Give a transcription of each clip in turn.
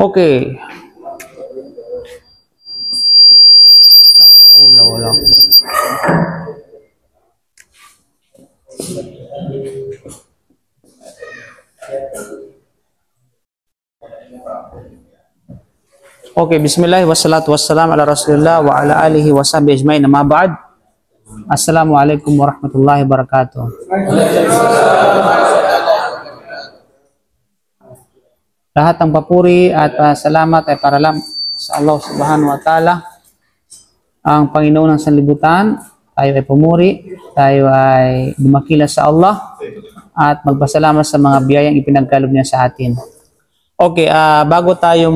Okay. Wala. Okay, bismillah wassalatu wassalam ala rasulillah wa ala alihi wa sahbihi ajma'in, amma ba'd. Assalamualaikum warahmatullahi wabarakatuh. Lahat ng papuri at salamat ay para lang sa Allah subhanahu wa ta'ala, ang Panginoon ng sanlibutan. Tayo ay pumuri, tayo ay dumakila sa Allah at magpasalamat sa mga biyayang ipinagkaloob niya sa atin. Okay, bago tayo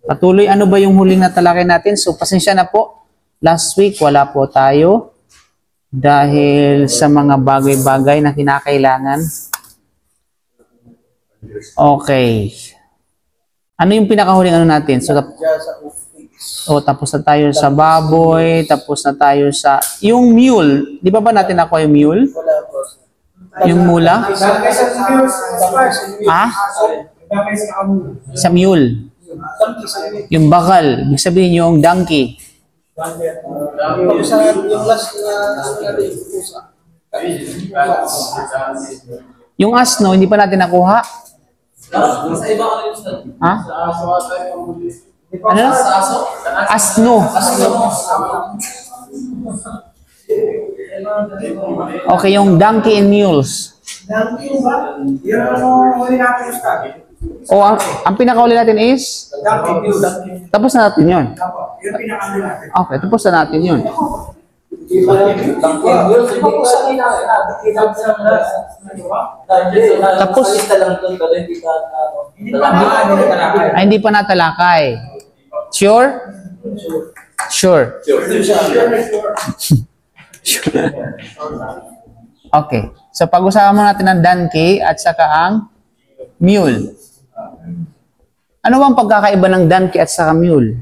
patuloy, ano ba yung huling natalakay natin? So, pasensya na po. Last week, wala po tayo dahil sa mga bagay-bagay na kinakailangan. Okay. Ano yung pinakahuling ano natin? So, tapos na tayo sa baboy, tapos na tayo sa... Yung mule, di ba natin nakuha yung mule? Yung mula? Sa mule. Yung bakal, ibig sabihin yung donkey. Yung asno, hindi pa natin nakuha. Ha? Ano? Asno. Okay, yung donkey and mules. O, ang pinakauli natin is? Tapos na natin yun. Okay, tapos na natin yun. Tapos, ay, hindi pa natalakay. Sure? Sure. Okay. So, pag-usapan natin ang donkey at saka ang mule. Ano bang pagkakaiba ng donkey at saka mule?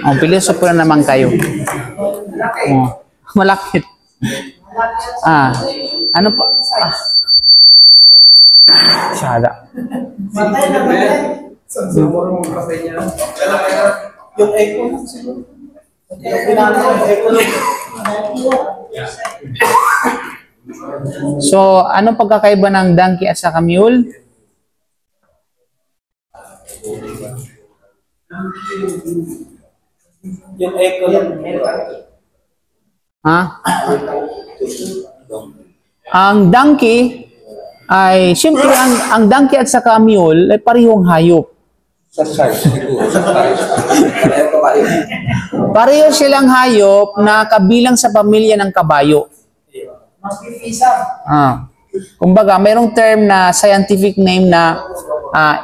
Oh, pilosopo na naman kayo. Oh, malakit. Ano pa? Masyada. Yung echo siguro. So, anong pagkakaiba ng donkey at saka mule? Yung echo yan. Ha? Ang donkey ay, siyempre, ang donkey at saka mule ay parehong hayop. Pareho silang hayop na kabilang sa pamilya ng kabayo. Kumbaga, mayroong term na scientific name na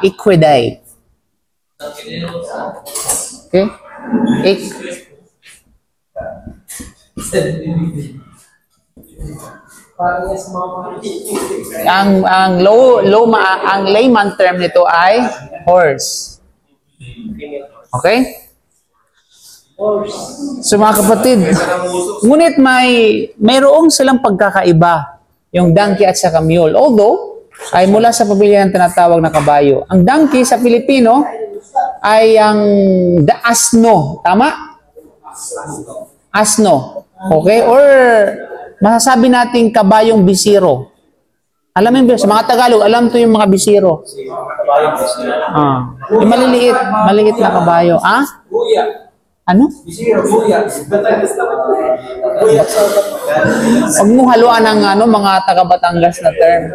equidae. Okay? Ang layman term nito ay horse. Okay? So mga kapatid, ngunit mayroong silang pagkakaiba, yung donkey at saka mule. Although, ay mula sa pamilya ng tinatawag na kabayo. Ang donkey sa Pilipino ay ang asno. Tama? Asno. Okay? Or masasabi natin kabayong bisiro. Alam mo yung sa mga Tagalog, alam to yung mga bisiro. Yung maliit na kabayo. Ano? Buya. Buya sa Huwag mo haluan ng mga taga-Batangas na term.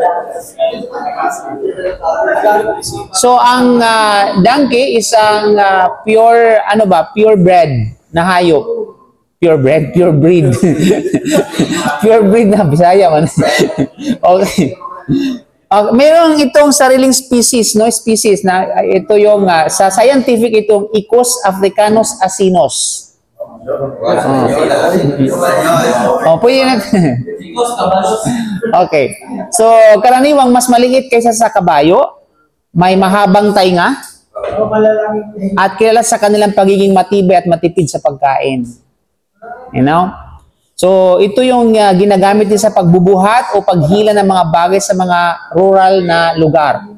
So, ang donkey is ang pure, pure bred na hayop. Pure breed. Pure breed na, Bisaya man. Okay. Mayroon itong sariling species, no? Species na ito yung sa scientific itong Icus africanus asinus. Pwede na. Okay. So, karaniwang mas maliit kaysa sa kabayo, may mahabang tainga, at kilala sa kanilang pagiging matibay at matipid sa pagkain. You know? So, ito yung ginagamit din sa pagbubuhat o paghila ng mga bagay sa mga rural na lugar.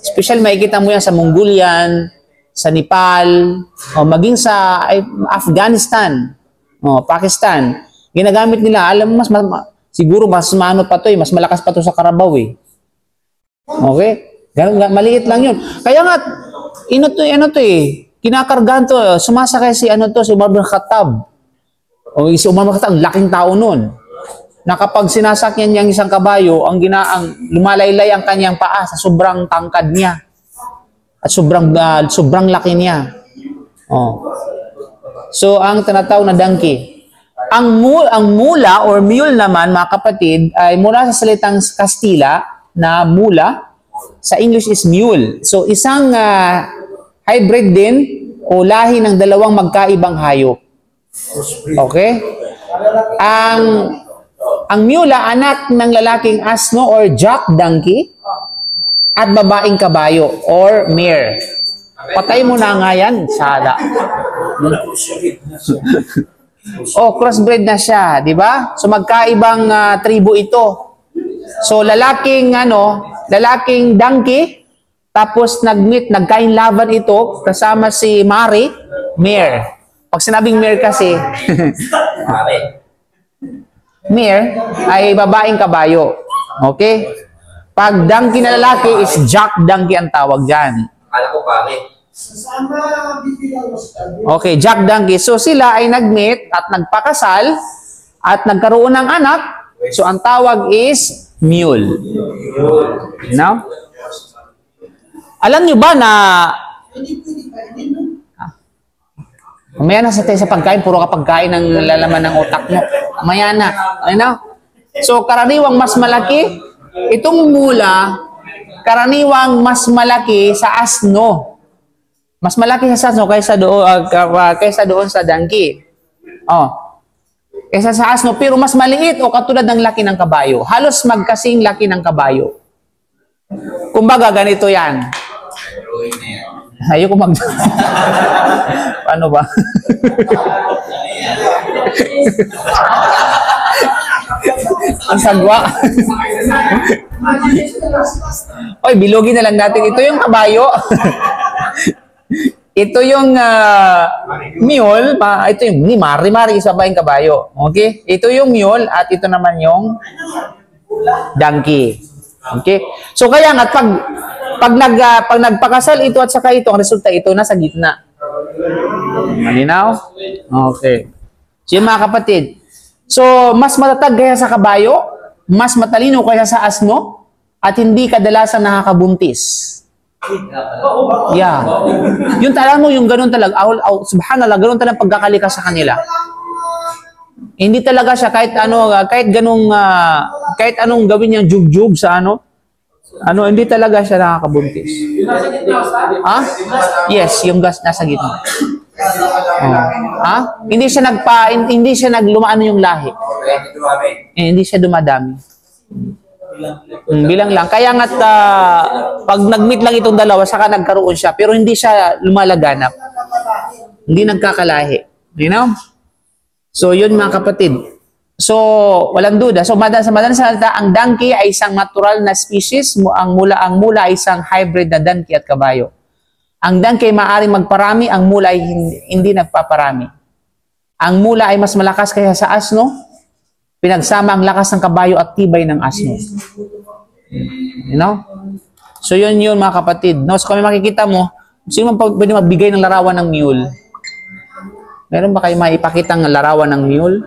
Especially, makikita mo yan sa Mongolian, sa Nepal, o maging sa Afghanistan, o Pakistan. Ginagamit nila, alam mo, siguro mas maano pa to mas malakas pa to sa Carabao eh. Okay? Maliit lang yun. Kaya nga, kinakargahan to, sumasakay si Umar bin Khattab. O si Umar bin Khattab, laking tao nun. Na kapag sinasakyan niya ang isang kabayo, ang lumalaylay ang kanyang paa sa sobrang tangkad niya. At sobrang laki niya. Oh. So, ang tinatawag na donkey. Ang mula or mule naman, mga kapatid, ay mula sa salitang Kastila na mula, sa English is mule. So, isang hybrid din o lahi ng dalawang magkaibang hayop. Okay? Ang mula, anak ng lalaking asno or jack donkey at babaeng kabayo or mare. Patay mo na nga yan, sada. Crossbred na siya, di ba? So magkaibang tribo ito. So lalaking donkey, tapos nagkainlaban ito kasama si mare. Pag sinabing mare kasi, mare ay babaeng kabayo. Okay? Pag donkey na lalaki is jack donkey ang tawag dyan. Akala ko pare. Okay, jack donkey. So sila ay nag-meet at nagpakasal at nagkaroon ng anak. So ang tawag is mule. Now, alam nyo ba na mamaya na sa pagkain, puro ka pagkain ng lalaman ng utak mo. Mamaya na. So, karaniwang mas malaki, itong mula, karaniwang mas malaki sa asno. Mas malaki sa asno kaysa doon sa donkey. Kaysa sa asno, pero mas maliit o katulad ng laki ng kabayo. Halos magkasing laki ng kabayo. Kumbaga, ganito yan. Ayoko Paano ba? Ang sagwa. Oy, bilogin na lang natin. Ito yung kabayo. Ito yung mule. Ito yung mari, isa pa yung kabayo. Okay? Ito yung mule at ito naman yung donkey. Okay? So kaya nga pag nagpakasal ito at saka ito, ang resulta ito nasa gitna. Malinaw? Okay. So yung mga kapatid, so mas matatag kaya sa kabayo, mas matalino kaya sa asno, at hindi kadalasan nakakabuntis. Yeah. Yung talaga mo, yung ganun talaga, subhanallah, ganun talaga pagkakalikas sa kanila. Hindi talaga siya kahit anong gawin niyang jug-jug sa hindi talaga siya nakakabuntis. Yes, yung gas nasa gitna. Hindi siya naglumaan yung lahi. Hindi siya dumadami. Bilang lang. Kaya nga't pag nag-meet lang itong dalawa, saka nagkaroon siya, pero hindi siya lumalaganap. Hindi nagkakalahi. You know? So, yun mga kapatid. So, walang duda. So, sa madalang salita, ang donkey ay isang natural na species. Ang mula ay isang hybrid na donkey at kabayo. Ang donkey maaaring magparami, ang mula ay hindi nagpaparami. Ang mula ay mas malakas kaysa sa asno. Pinagsama ang lakas ng kabayo at tibay ng asno. You know? So, yun mga kapatid. No? So, kung makikita mo, sino man pwede magbigay ng larawan ng mule? Meron ba kayo maipakitang larawan ng mule?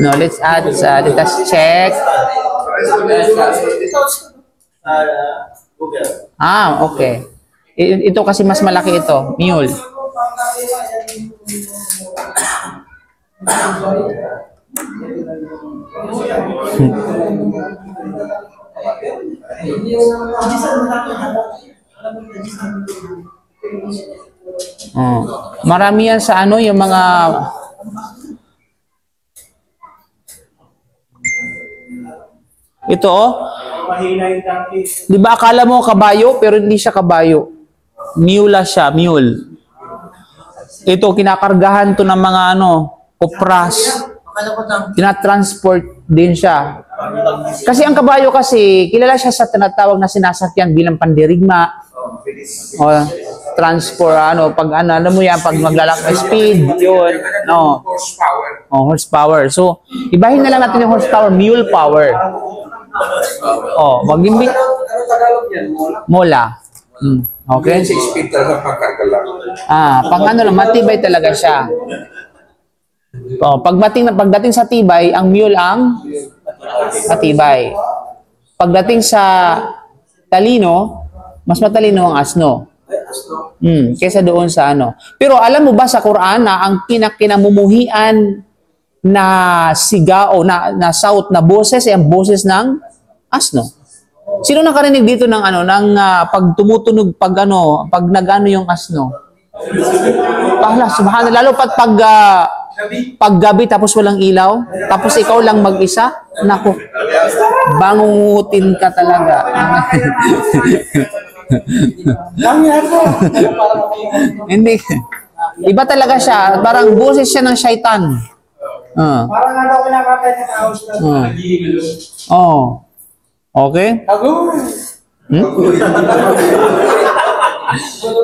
No, let's add, let us check. Okay. Ito kasi mas malaki ito, mule. Marami yan sa ano, yung mga ito di ba akala mo kabayo pero hindi siya kabayo, mula siya, mule. Ito kinakargahan to ng mga ano, kupras, tinatransport din siya. Kasi ang kabayo kasi kilala siya sa tinatawag na sinasakyan bilang pandirigma o transport, ano, pag ano mo yan, pag maglalak speed, yun, no. Horsepower. So, ibahin na lang natin yung horsepower, mule power. Mag-imbit. Mola. Okay? 6 feet talaga pagkarga lang. Pang ano lang, matibay talaga siya. Pagdating sa tibay, ang mule ang matibay. Pagdating sa talino, mas matalino ang asno. Kaysa doon sa ano. Pero alam mo ba sa Quran na ang kinamumuhian na siga o na south na boses ay ang boses ng asno? Sino nakarinig dito ng ano ng pag tumutunog pag nagano yung asno? Subhanallah, lalo pag gabi tapos walang ilaw, tapos ikaw lang mag-isa, naku, bangungutin ka talaga. Hindi. Iba talaga siya. Parang boses siya ng syaitan. Parang daw kinakatay na tao sila. Okay?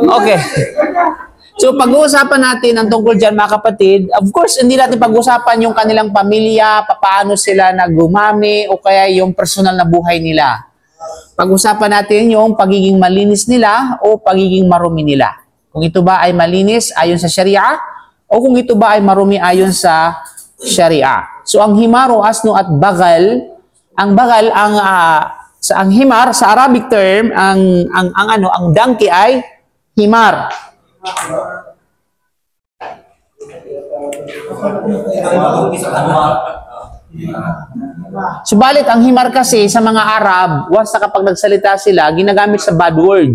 Okay. So, pag-uusapan natin ang tungkol dyan, mga kapatid, of course, hindi natin pag-uusapan yung kanilang pamilya, paano sila nagumami, o kaya yung personal na buhay nila. Pag-usapan natin yung pagiging malinis nila o pagiging marumi nila. Kung ito ba ay malinis ayon sa Sharia o kung ito ba ay marumi ayon sa Sharia. So ang himar o asno at bagal, ang himar sa Arabic term, ang donkey ay himar. Subalit ang himar kasi sa mga Arab, once na kapag nagsalita sila, ginagamit sa bad word.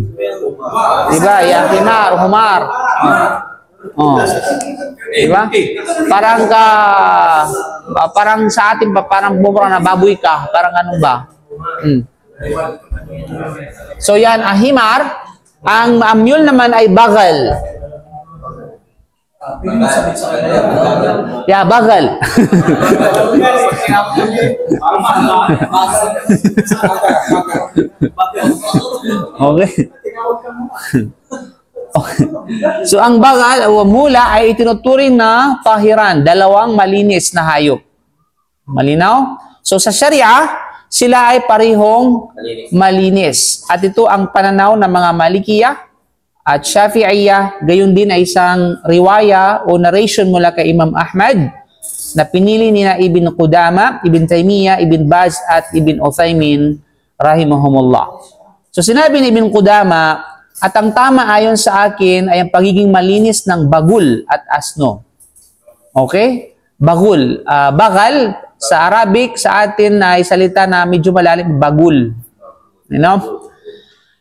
Diba? Ya himar, humar. Diba? Parang sa atin ba, parang bumura na baboy ka, parang ano ba? So yan, ang himar, ang mule naman ay bagal. Ya, bagal. Okay. So ang bagal o mula ay itinuturing na tahiran, dalawang malinis na hayop. Malinaw? So sa Sharia, sila ay parehong malinis. At ito ang pananaw ng mga Malikiyah at Shafi'iyah, gayon din ay isang riwaya o narration mula kay Imam Ahmad na pinili ni Ibn Qudama, Ibn Taymiyyah, Ibn Baz at Ibn Uthaymin rahimahumullah. So sinabi ni Ibn Qudama, at ang tama ayon sa akin ay ang pagiging malinis ng bagul at asno. Okay? Bagul. Bagal, sa Arabic, sa atin ay salita na medyo malalim, bagul. You know?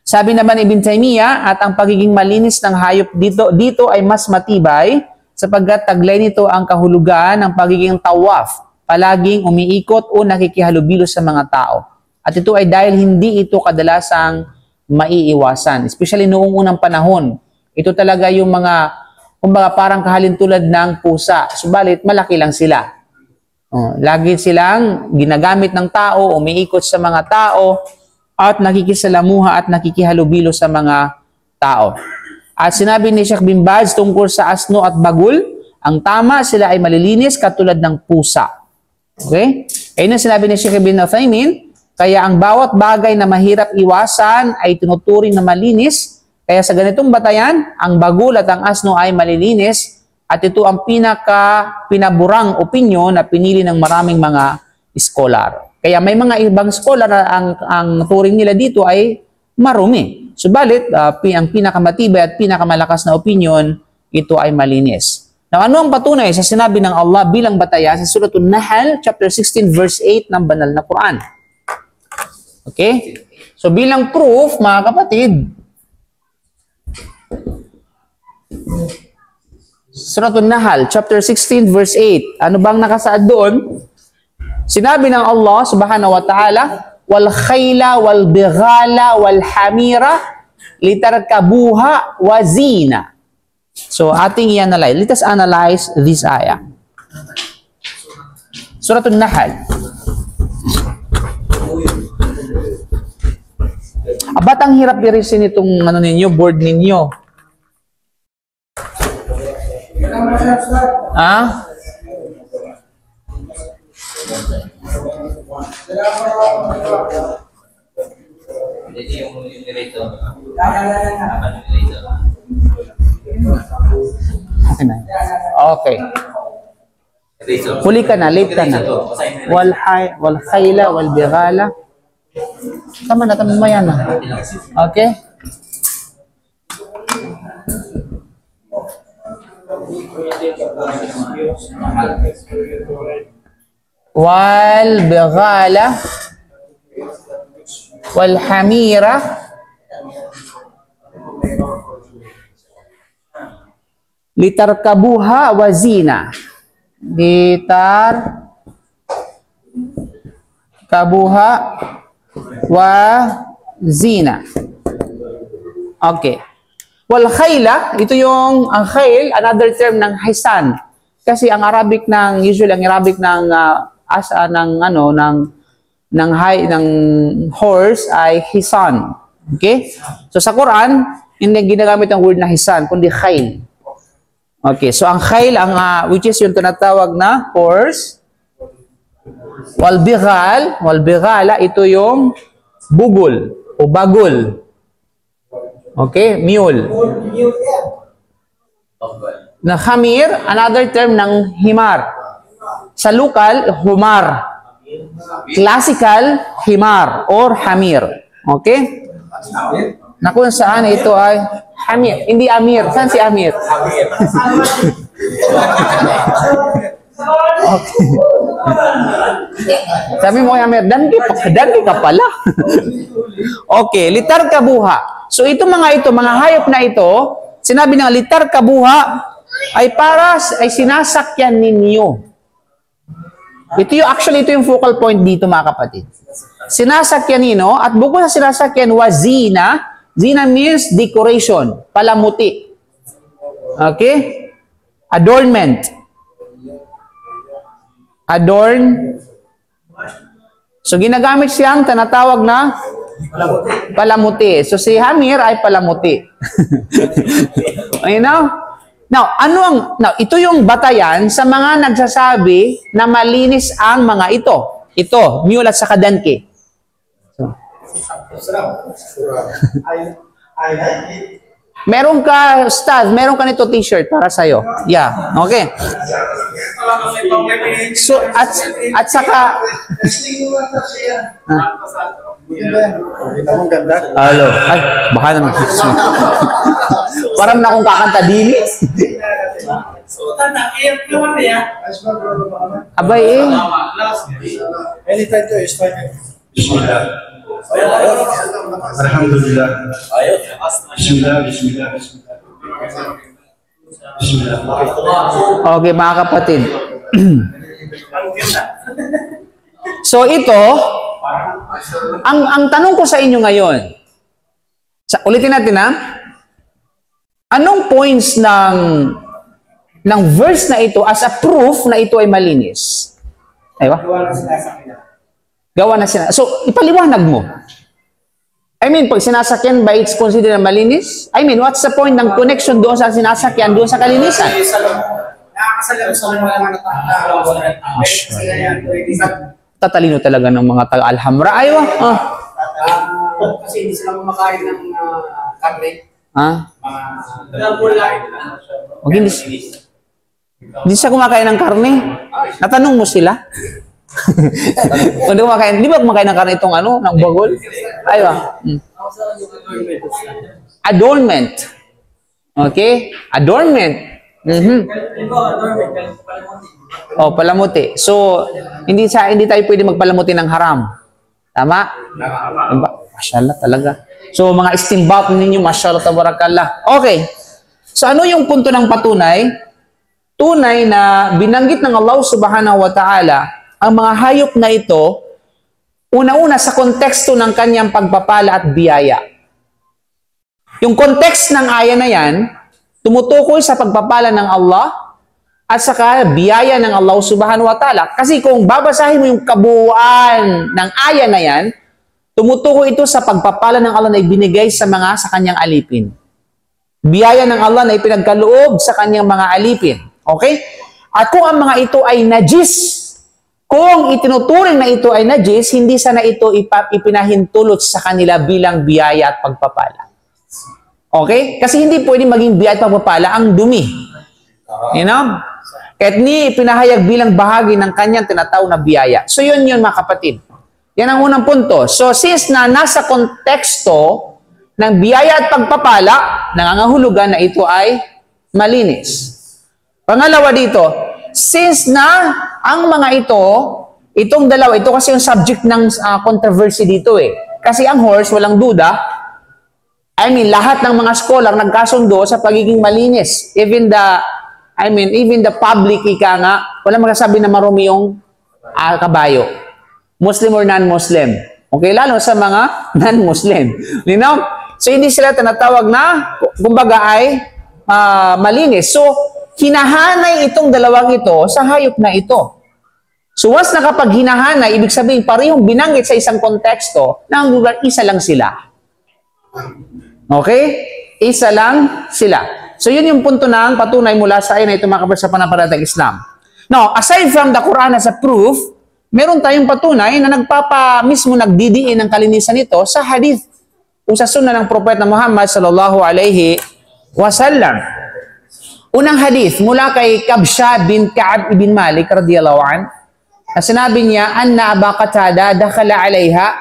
Sabi naman Ibn Taymiyyah, at ang pagiging malinis ng hayop dito ay mas matibay sapagkat taglay nito ang kahulugan ng pagiging tawaf, palaging umiikot o nakikihalubilo sa mga tao. At ito ay dahil hindi ito kadalasang maiiwasan, especially noong unang panahon. Ito talaga yung mga, kumbaga parang kahalintulad ng pusa, subalit malaki lang sila. Lagi silang ginagamit ng tao, umiikot sa mga tao, at nakikisalamuha at nakikihalubilo sa mga tao. At sinabi ni Sheikh bin Baz tungkol sa asno at bagul, ang tama, sila ay malilinis katulad ng pusa. Okay? Ayun ang sinabi ni Sheikh bin Uthaymin, kaya ang bawat bagay na mahirap iwasan ay tinuturing na malinis. Kaya sa ganitong batayan, ang bagul at ang asno ay malilinis At ito ang pinaburang opinyon na pinili ng maraming mga scholar. Kaya may mga ibang scholar na ang turing nila dito ay marumi. Subalit, ang pinakamatibay at pinakamalakas na opinyon, ito ay malinis. Now, ano ang patunay sa sinabi ng Allah bilang batayan sa Surah An-Nahl, chapter 16, verse 8 ng banal na Quran? Okay? So, bilang proof, mga kapatid, Surah An-Nahl, chapter 16, verse 8. Ano bang nakasaad doon? Sinabi ng Allah subhanahu wa ta'ala, wal khayla wal bighala wal hamira litarkabuha wa zina. So, ating i-analyze. Let us analyze this ayah. Surah An-Nahl. Ba't ang hirap i-resin itong ano ninyo, board ninyo? Ah? Okay. Huli ka na, late ka na. Wal khayla, wal bighala. Tama na, tama mo yan. Okay? Wal bighala wal hamira litarkabuha wa zina. Litarkabuha wa zina. Okay. Wal khayla, ito yung ang khayl, another term ng hisan. Kasi ang Arabic usually ang Arabic ng ng horse ay hisan. Okay? So sa Quran, hindi ginagamit ang word na hisan, kundi khayl. Okay, so ang khayl which is yung tinatawag na horse. Wal bighala, ito yung bugol o bagol. Okay, mule. Na hamir, another term ng himar. Sa lokal, humar. Classical, himar or hamir. Okay? Na kung saan ito ay hamir. Hindi Amir. Saan si Amir? Okay. Sabi mo kay Amir, dandi ka pala. Okay, litarkabuha. So ito mga hayop na ito, sinabi ng litarkabuha ay sinasakyan ninyo. Ito yung focal point dito mga kapatid. Sinasakyan ninyo at bukod sa sinasakyan wazina, zina means decoration, palamuti. Okay? Adornment. Adorn. So ginagamit siyang tinatawag na palamuti. So si Hamir ay palamuti. You know? Now, ito yung batayan sa mga nagsasabi na malinis ang mga ito. Ito, mule at saka donkey. Meron ka, Ustad, meron ka nito t-shirt para sa'yo. Yeah, okay. So, at saka... Hello. Ay, baka naman. Parang na akong kakanta dili. Abay eh. Anytime to is fine. Alhamdulillah. Bismillah. Okay, mga kapatid. So ito, ang tanong ko sa inyo ngayon, ulitin natin ha, anong points ng verse na ito as a proof na ito ay malinis? Aywa? Gawa na sinasakyan. So, ipaliwanag mo. I mean, pag sinasakyan ba it's considered na malinis? I mean, what's the point ng connection doon sa sinasakyan, doon sa kalinisan? Tatalino talaga ng mga taga-Alhambra. Aywa. Kasi hindi sila kumakain ng karne. Ha? Huwag hindi. Hindi siya kumakain ng karne. Natanong mo sila? Kung di ba kumakain ng karne itong ng bagol? Aywa. Adornment. Okay? Adornment. Oh, palamuti. So, hindi tayo pwede magpalamuti ng haram. Tama? Mashallah talaga. So, mga istimbat ninyo, mashallah, tabarakallah. Okay. So, ano yung punto ng patunay? Tunay na binanggit ng Allah subhanahu wa ta'ala ang mga hayop na ito, una-una sa konteksto ng kanyang pagpapala at biyaya. Yung kontekst ng aya na yan, tumutukoy sa pagpapala ng Allah at saka biyaya ng Allah subhanahu wa ta'ala. Kasi kung babasahin mo yung kabuuan ng aya na yan, tumutukoy ito sa pagpapala ng Allah na ibinigay sa kanyang alipin. Biyaya ng Allah na ipinagkaloob sa kanyang mga alipin. Okay? At kung ang mga ito ay najis, kung itinuturing na ito ay najis, hindi sana ito ipinahintulot sa kanila bilang biyaya at pagpapala. Okay? Kasi hindi pwede maging biyaya at pagpapala ang dumi. You know? Kahit ni ipinahayag bilang bahagi ng kanyang tinatawag na biyaya. So yun mga kapatid. Yan ang unang punto. So since na nasa konteksto ng biyaya at pagpapala, nangangahulugan na ito ay malinis. Pangalawa dito, since na ang mga itong dalawa, ito kasi yung subject ng controversy dito Kasi ang horse, walang duda, lahat ng mga scholar nagkasundo sa pagiging malinis. Even the public, wala magsasabi na marumi yung kabayo. Muslim or non-Muslim. Okay, lalo sa mga non-Muslim. You know? So, hindi sila tinatawag na, kumbaga ay malinis. So, hinahanay itong dalawang ito sa hayop na ito. So, once nakapag hinahanay, ibig sabihin, parehong binanggit sa isang konteksto, na ang lugar, isa lang sila. Okay? Isa lang sila. So, yun yung punto ng patunay mula sa ayon na ito mga kapatid sa panampalatayang Islam. Now, aside from the Quran as a proof, meron tayong patunay na mismo nagdidiin ng kalinisan nito sa hadith o sa sunna ng Propeta Muhammad sallallahu alaihi wasallam. Unang hadith mula kay Kabsha bin Ka'ab ibn Malik radiyallahu an, na sinabi niya, anna Aba Qatada dakhala alaiha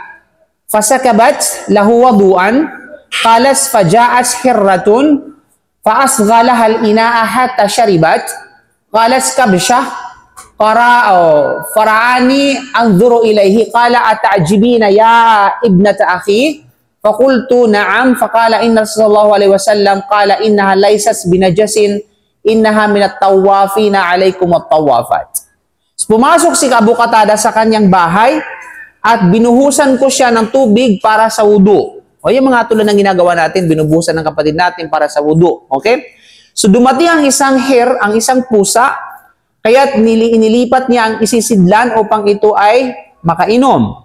fasakabat lahu wadu'an qalas faja'at hirratun faasghalaha al-ina'a hatta sharibat qalas Kabsha fara'ani anzuru ilayhi qala ata'jibina ya ibnata akhi faqultu na'am faqala inna sallallahu alaihi wasallam qala innaha laysat binajasin innaha minat tawafina alaikum at-tawafat. Pumasok si Abu Qatada sa kanyang bahay at binuhusan ko siya ng tubig para sa wudu. O yung mga tulad ng ginagawa natin, binubuhusan ng kapatid natin para sa wudu. Okay? So dumating ang isang pusa, kaya't inilipat niya ang isisidlan upang ito ay makainom.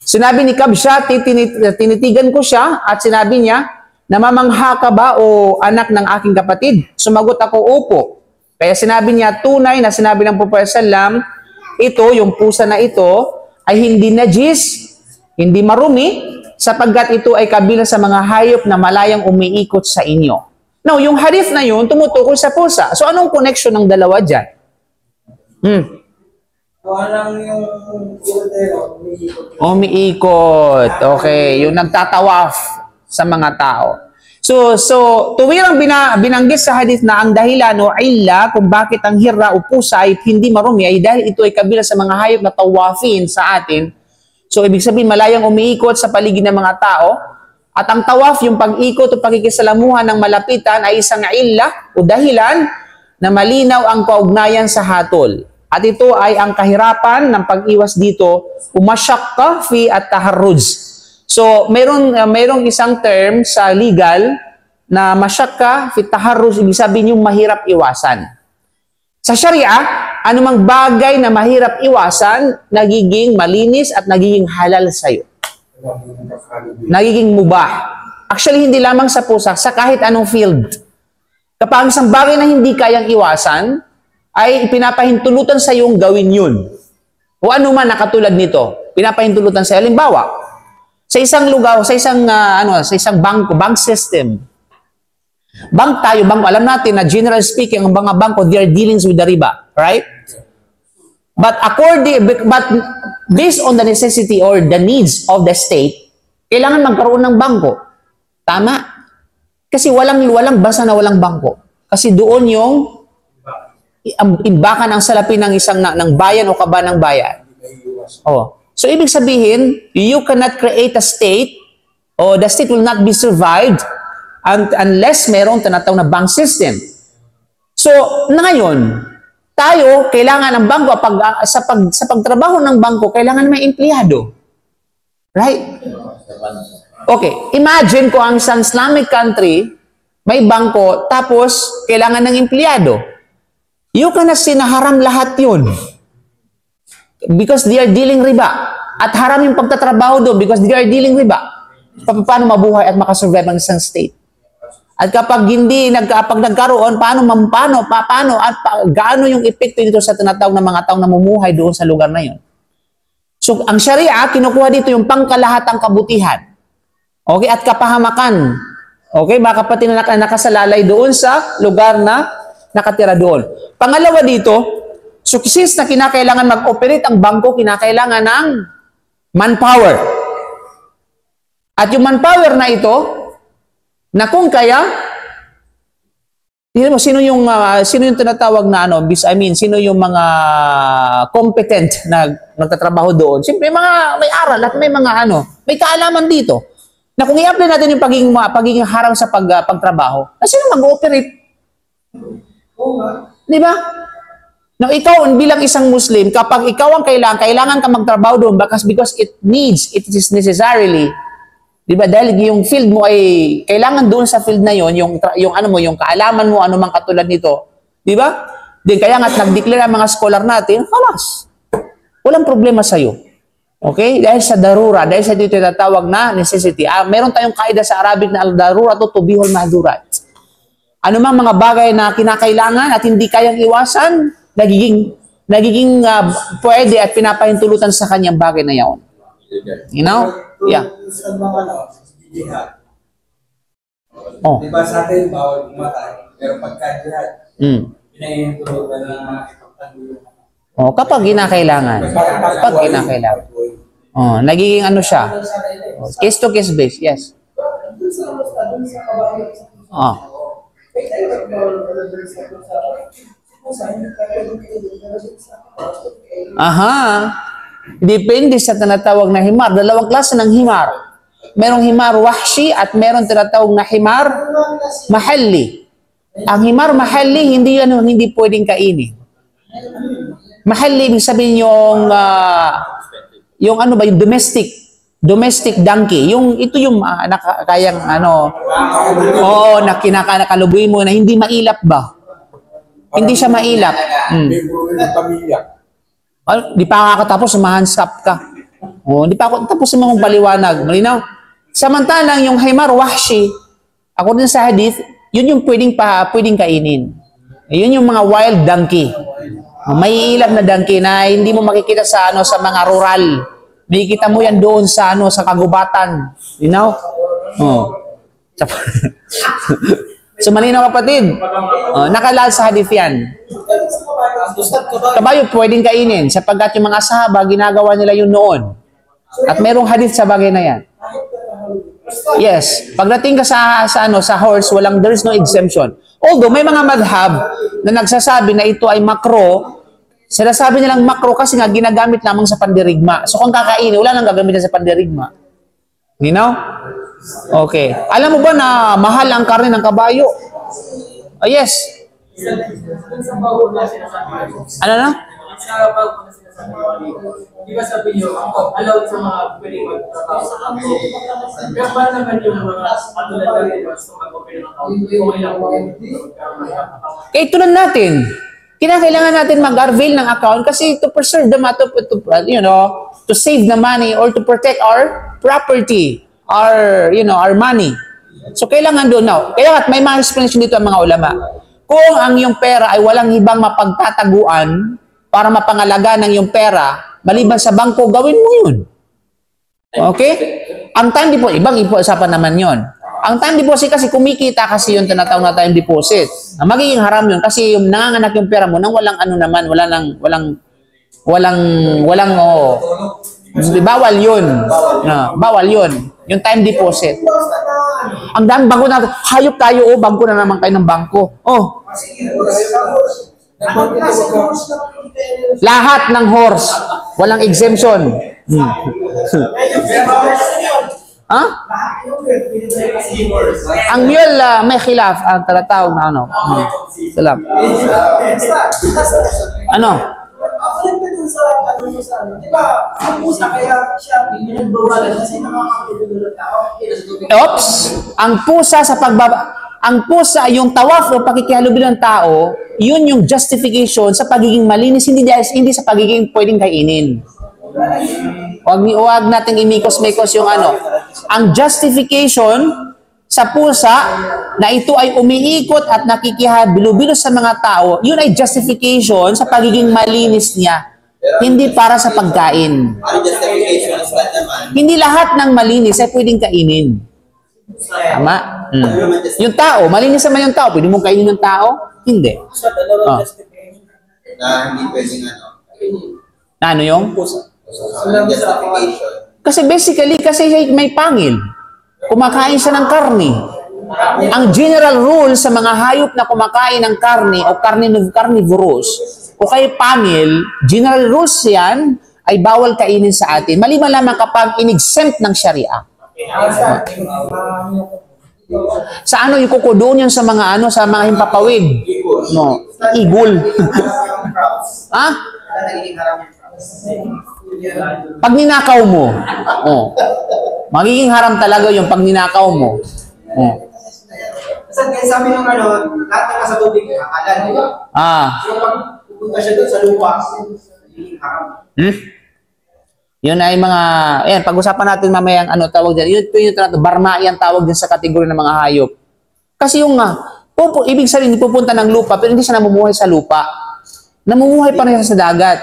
Sinabi ni Kabsha, tinitigan ko siya at sinabi niya, namamangha ka ba o anak ng aking kapatid? Sumagot ako, opo. Kaya sinabi niya, tunay na sinabi ng Propeta sallam, ito, yung pusa na ito, ay hindi najis, hindi marumi, sapagkat ito ay kabilang sa mga hayop na malayang umiikot sa inyo. Now, yung hadith na yun, tumutukoy sa pusa. So, anong connection ng dalawa dyan? Walang yung umiikot. Okay. Yung nagtatawaf sa mga tao. So tuwirang binanggit sa hadith na ang dahilan o illa kung bakit ang hirra o pusa ay hindi marumi ay dahil ito ay kabilang sa mga hayop na tawafin sa atin. So, ibig sabihin, malayang umiikot sa paligid ng mga tao. At ang tawaf, yung pag-ikot o pagkikisalamuhan ng malapitan ay isang illa o dahilan na malinaw ang kaugnayan sa hatol. At ito ay ang kahirapan ng pag-iwas dito, umasyakka fi at taharruj. So, mayroong isang term sa legal na masyakka fi taharruj, ibig sabihin yung mahirap iwasan. Sa Sharia, anumang bagay na mahirap iwasan, nagiging malinis at nagiging halal sa'yo. Nagiging mubah. Actually, hindi lamang sa pusa, sa kahit anong field. Kapag isang bagay na hindi kayang iwasan, ay ipinapahintulutan sa iyong gawin yun. O ano man nakatulad nito, pinapahintulutan sa iyo. Halimbawa, sa isang lugar, sa isang bangko, bank system, Bank tayo, bangko. Alam natin na general speaking, ang mga bangko, they are dealing with the riba. Right? But based on the necessity or the needs of the state, kailangan magkaroon ng bangko. Tama? Kasi walang bansa na walang bangko. Kasi doon yung imbakan ang salapin ng isang ng bayan o kaba ng bayan. Oh. So, ibig sabihin, you cannot create a state or the state will not be survived unless mayroong tinatawag na bank system. So, ngayon, tayo, kailangan ng bangko, sa pagtrabaho ng bangko, kailangan may empleyado. Right? Okay, imagine ko ang isang Islamic country, may bangko, tapos kailangan ng empleyado. You cannot sinaharam lahat yun. Because they are dealing riba. At haram yung pagtatrabaho doon because they are dealing riba. Paano mabuhay at makasurvive ang isang state? At kapag hindi, kapag nagkaroon, gaano yung epekto nito sa tinatawag ng mga taong namumuhay doon sa lugar na yun? So, ang Sharia, kinukuha dito yung pangkalahatang kabutihan. Okay? At kapahamakan. Okay? Mga kapatid na nakasalalay doon sa lugar na nakatira doon. Pangalawa dito, so since na kinakailangan mag-operate ang bangko, kinakailangan ng manpower. At yung manpower na ito, na kung kaya, sino yung tinatawag na sino yung mga competent na nagtatrabaho doon? Siyempre may aral at may mga may kaalaman dito. Na kung i-apply natin yung pagiging haram sa pagtrabaho, na sino mag-ooperate? Di ba? Now, ikaw bilang isang Muslim, kapag ikaw ang kailangan ka magtrabaho doon because it is necessarily, di ba? Dahil yung field mo ay kailangan doon sa field na yon, yung kaalaman mo, ano mang katulad nito, di ba? Then kaya nga nag-declare ang mga scholar natin, halas. Walang problema sa iyo. Okay? Dahil sa darura, dahil sa dito tinatawag na necessity. Meron tayong kaida sa Arabic na al-darura to tubihul mahdurat. Ano mang mga bagay na kinakailangan at hindi kayang iwasan, nagiging pwede at pinapahintulutan sa kanyang bagay na yaon. You know? Yeah. Oh. Diba sa atin, bawal umatay. Pero pagka-jihad, pinahintulutan ng mga ipagtanggol. Oh, kapag kinakailangan. Oh, nagiging siya. Case to case based, yes. Oh. Aha. Depende sa tinatawag na himar. Dalawang klase ng himar. Merong himar wahshi at merong tinatawag na himar mahalli. Ang himar mahalli, hindi pwedeng kainin. Mahalli, ibig sabihin yung yung domestic donkey. Ito yung kayang nakakaluboy mo na hindi mailap ba? Hindi siya mailap. Di pa kakatapos, mahandscap ka. Di pa ako tapos sa mga paliwanag. Malinaw? Samantalang yung himar wahshi, according sa hadith, yun yung pwedeng kainin. Yun yung mga wild donkey. May ilap na donkey na hindi mo makikita sa mga rural. Makikita mo yan doon sa kagubatan. You know? Oh. So, malinaw kapatid. Nakalal sa hadith yan. Kabayo, pwedeng kainin sapagkat yung mga sahaba, ginagawa nila yun noon. At merong hadith sa bagay na yan. Yes. Pagdating ka sa horse, there is no exemption. Although, may mga madhab na nagsasabi na ito ay makro. Sinasabi nilang makro kasi nga ginagamit lamang sa pandirigma. So kung kakainin, wala nang gagamitin sa pandirigma. You know? Okay. Alam mo ba na mahal ang karne ng kabayo? Oh, yes. Ano na? Di ba sabi niyo, allowed sa mga pwede magtrabaho sa kampo. Pero ba naman yung mga katulad natin gusto mag-open ng account? Okay lang po. Kaya tulad natin. Kinakailangan natin mag-avail ng account kasi to preserve the matter, to save the money or to protect our property, our money. So, kailangan doon now. Kaya may mga explanation dito ang mga ulama. Kung ang iyong pera ay walang ibang mapagtataguan para mapangalaga ng iyong pera, maliban sa bangko, gawin mo yun. Okay? Ang time di po, ibang usapan naman yon. Ang time deposit kasi kumikita kasi yung tinatawag na time deposit. Ang magiging haram yun kasi yung nanganganak yung pera mo nang walang ano naman, bawal yun. No, bawal yun. Yung time deposit. Ang dami bangko na, hayop tayo, bangko na naman kayo ng bangko. Lahat ng horse, walang exemption. Ha? Ang mule, may khilaf, ang talatawag na ano. Salam. Ano? Oops! Ang pusa sa ang pusa, yung tawaf o pakikihalubilo ng tao, yun yung justification sa pagiging malinis, hindi sa pagiging pwedeng kainin. Huwag nating imikos-mikos yung ano. Ang justification sa pusa na ito ay umiikot at nakikihalubilo sa mga tao, yun ay justification sa pagiging malinis niya. Hindi para sa pagkain. Hindi lahat ng malinis ay pwedeng kainin. Tama? Yung tao, malinis naman yung tao. Pwede mong kainin ng tao? Hindi. Na hindi pwedeng Ano yung? Kasi basically, kasi may pangil. Kumakain siya ng karne. Ang general rule sa mga hayop na kumakain ng karne o carnivorous o kay pangil, general rules yan ay bawal kainin sa atin. Maliban lamang kapag in-exempt ng Sharia. Sa ano yung kukudoon yan sa mga ano, sa mga himpapawid? No, igul. Ha? Pag ninakaw mo, magiging haram talaga yung pag ninakaw mo. Kasi sabi ng ano, lahat ng nasa tubig, halal, di ba? So pag pupunta siya doon sa lupa, magiging haram. Yun ay mga, ayan, pag-usapan natin mamaya ang ano tawag dyan. Yun barmai ang tawag din sa kategorya ng mga hayop. Kasi yung ibig sabihin, pupunta ng lupa, pero hindi siya namumuhay sa lupa. Namumuhay pa rin siya sa dagat.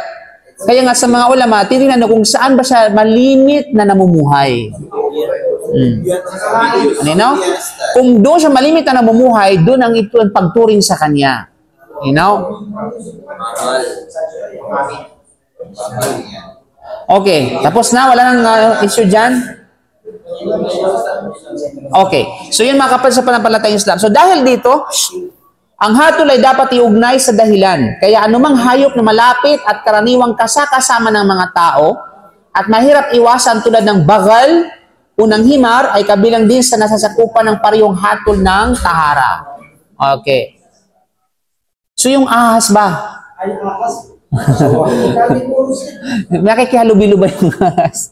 Kaya nga sa mga ulama, titingnan kung saan ba siya malimit na namumuhay. Ano? Kung doon siya malimit na namumuhay, doon ang ito ang pagturing sa kanya. You know? Okay, tapos na, wala nang issue dyan? Okay, so yun mga kapal sa panampalatayang Islam. So dahil dito, ang hatol ay dapat iugnay sa dahilan. Kaya anumang hayop na malapit at karaniwang kasama ng mga tao at mahirap iwasan tulad ng bagal, unang himar ay kabilang din sa nasasakupan ng parehong hatol ng tahara. Okay. So yung ahas ba? Ay, ahas. Nakikihalubilo ba yung ahas?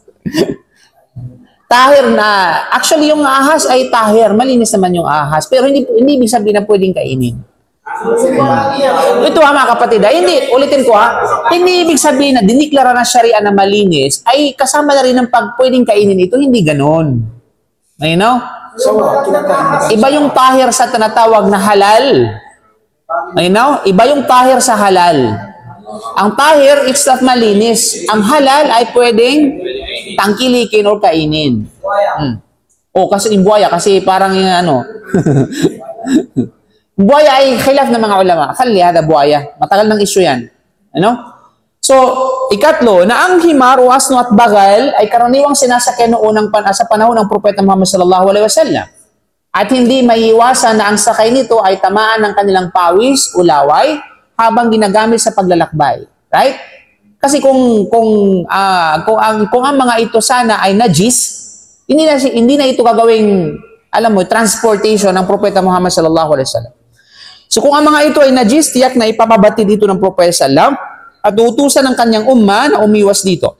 Tahir na. Actually, yung ahas ay tahir. Malinis naman yung ahas. Pero hindi ibig sabihin na pwedeng kainin. Ito mga kapatid, hindi, ulitin ko hindi ibig sabihin na diniklara na Sharia na malinis, ay kasama na rin ng pwedeng kainin ito, hindi ganon. You know? Iba yung tahir sa tinatawag na halal. You know? Iba yung tahir sa halal. Ang tahir, it's not malinis. Ang halal ay pwedeng tangkilikin o kainin. Kasi yung buhaya, kasi parang yung ano. Buhaya ay khilaf ng mga ulama. Khali hada buhaya. Matagal ng issue yan. Ano? So, ikatlo, na ang himar o asno at bagal ay karaniwang sinasakyan noong sa panahon ng Propeta Muhammad sallallahu alaihi wasallam. At hindi maiiwasan na ang sakay nito ay tamaan ng kanilang pawis o laway habang ginagamit sa paglalakbay. Right? Kasi kung ang mga ito sana ay najis, hindi na ito gagawing, transportation ng Propeta Muhammad sallallahu alaihi wasallam. So kung ang mga ito ay najis, tiyak na ipapabati dito ng Propeta sallam at uutusan ng kanyang umma na umiwas dito.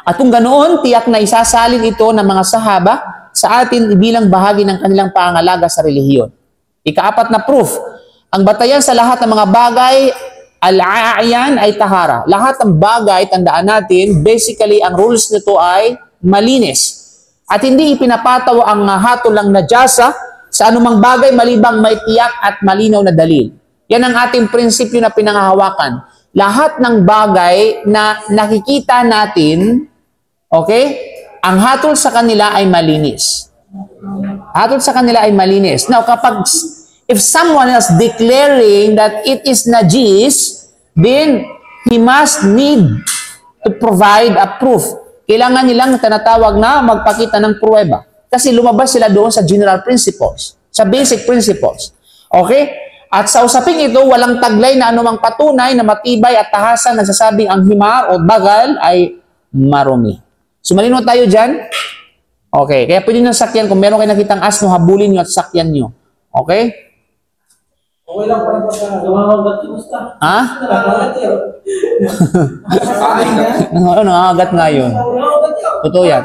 At kung ganoon, tiyak na isasalin ito ng mga sahaba sa atin bilang bahagi ng kanilang pangalaga sa relihiyon. Ikaapat na proof, ang batayan sa lahat ng mga bagay, al-a'yan ay tahara. Lahat ng bagay, tandaan natin, basically ang rules nito ay malinis. At hindi ipinapataw ang hatol ng najasa sa anumang bagay malibang may tiyak at malinaw na dalil. Yan ang ating prinsipyo na pinangahawakan. Lahat ng bagay na nakikita natin, okay, ang hatol sa kanila ay malinis. Hatol sa kanila ay malinis. Now, if someone else declaring that it is najis, then he must need to provide a proof. Kailangan nilang tinatawag na magpakita ng pruweba. Kasi lumabas sila doon sa general principles, sa basic principles. Okay? At sa usaping ito, walang taglay na anumang patunay na matibay at tahasan nagsasabing ang himar o bagal ay marumi. So, malino tayo dyan? Okay. Kaya pwede nyo sakyan. Kung meron kayo nakitang asno, habulin nyo at sakyan nyo. Okay? Okay lang pa rin pagka nangangagat yung gusta. Ha? Nangangagat yun. Nangangagat nga yun. Totoo yan.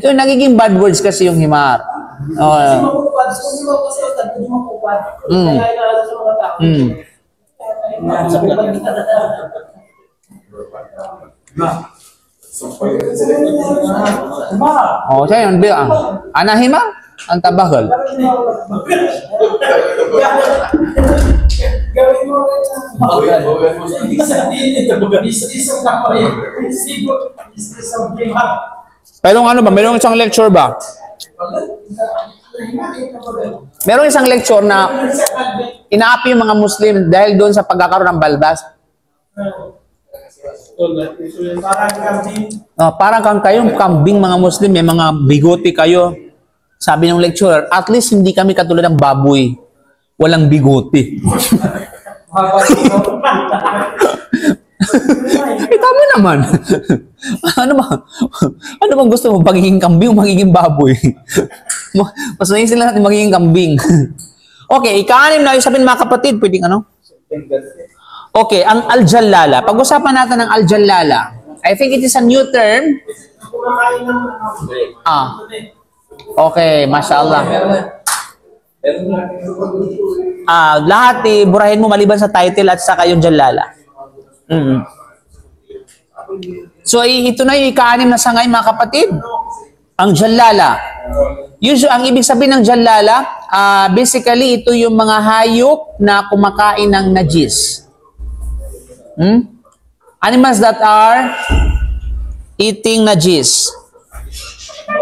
So, nagiging bad words kasi yung himar. Kasi makupad. Kung di mo kasi ustad, hindi makupad. Kaya inaalala sa mga tao. Sa kupad kita na. Oh, siya yun. Anahima? Ang tabagal. Gawin mo rin isang kapoy. Isang himar. Pero ano ba? Merong isang lecture ba? Merong isang lecture na inaapi yung mga Muslim dahil doon sa pagkakaroon ng balbas. Parang kang kayong kambing mga Muslim, may mga bigote kayo. Sabi ng lecturer, at least hindi kami katulad ng baboy. Walang bigote. Tama naman. Ano bang gusto mo? Magiging kambing o magiging baboy? Mas naisip lang natin magiging kambing. Okay, ika-anim na yung sabihin mga kapatid, pwedeng ano? Okay, ang al-jallala. Pag-usapan natin ang al-jallala. I think it is a new term. Okay, mashallah. Lahat burahin mo maliban sa title at saka yung jallala. So, ito na yung ika-anim na sangay mga kapatid. Ang jallala. Usually, ang ibig sabihin ng jallala, basically, ito yung mga hayop na kumakain ng najis. Animals that are eating najis.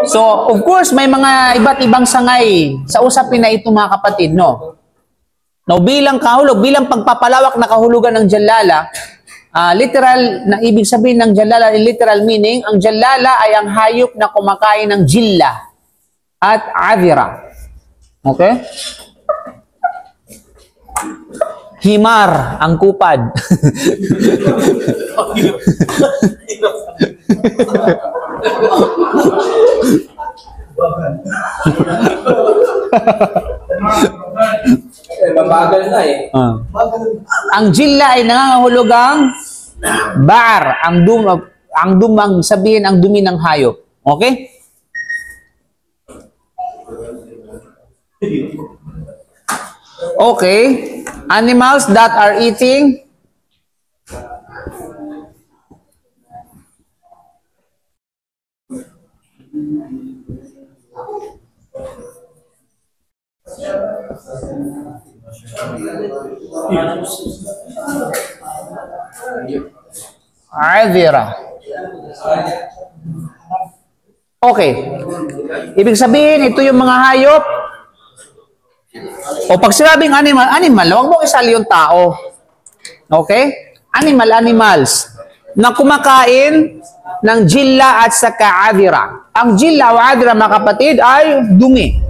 So, of course, may mga iba't ibang sangay sa usapin na ito mga kapatid, no? No, bilang kahulog, bilang pagpapalawak na kahulugan ng jallala, literal na ibig sabihin ng jallala, literal meaning, ang jallala ay ang hayop na kumakain ng jilla at avira. Okay? Himar, ang kupad. Mabagal na eh. Ang jilla ay nangangahulugang bar, ang dumang sabihin ang dumi ng hayop. Okay? Okay. Animals that are eating avira. Okay. Ibig sabihin, ito yung mga hayop. O pag sinabing animal, huwag mo isali yung tao. Okay? Animals na kumakain ng jilla at saka avira. Ang jilla o avira, mga kapatid, ay dumi.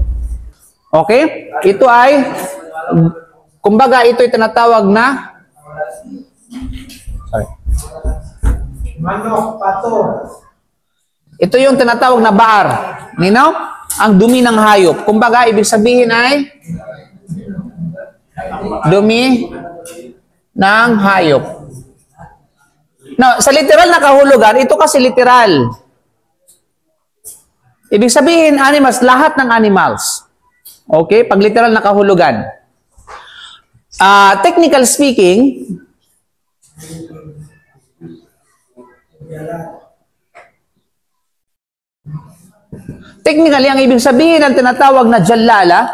Okay? Ito ay, kumbaga, ito ay tinatawag na Manok, pato. ito yung tinatawag na baar. Nino? Ang dumi ng hayop. Kumbaga, ibig sabihin ay dumi ng hayop. Now, sa literal na kahulugan, ito kasi literal. Ibig sabihin, animals, lahat ng animals. Okay? Pag literal na kahulugan. Technical speaking, technically, ang ibig sabihin ng tinatawag na jallala,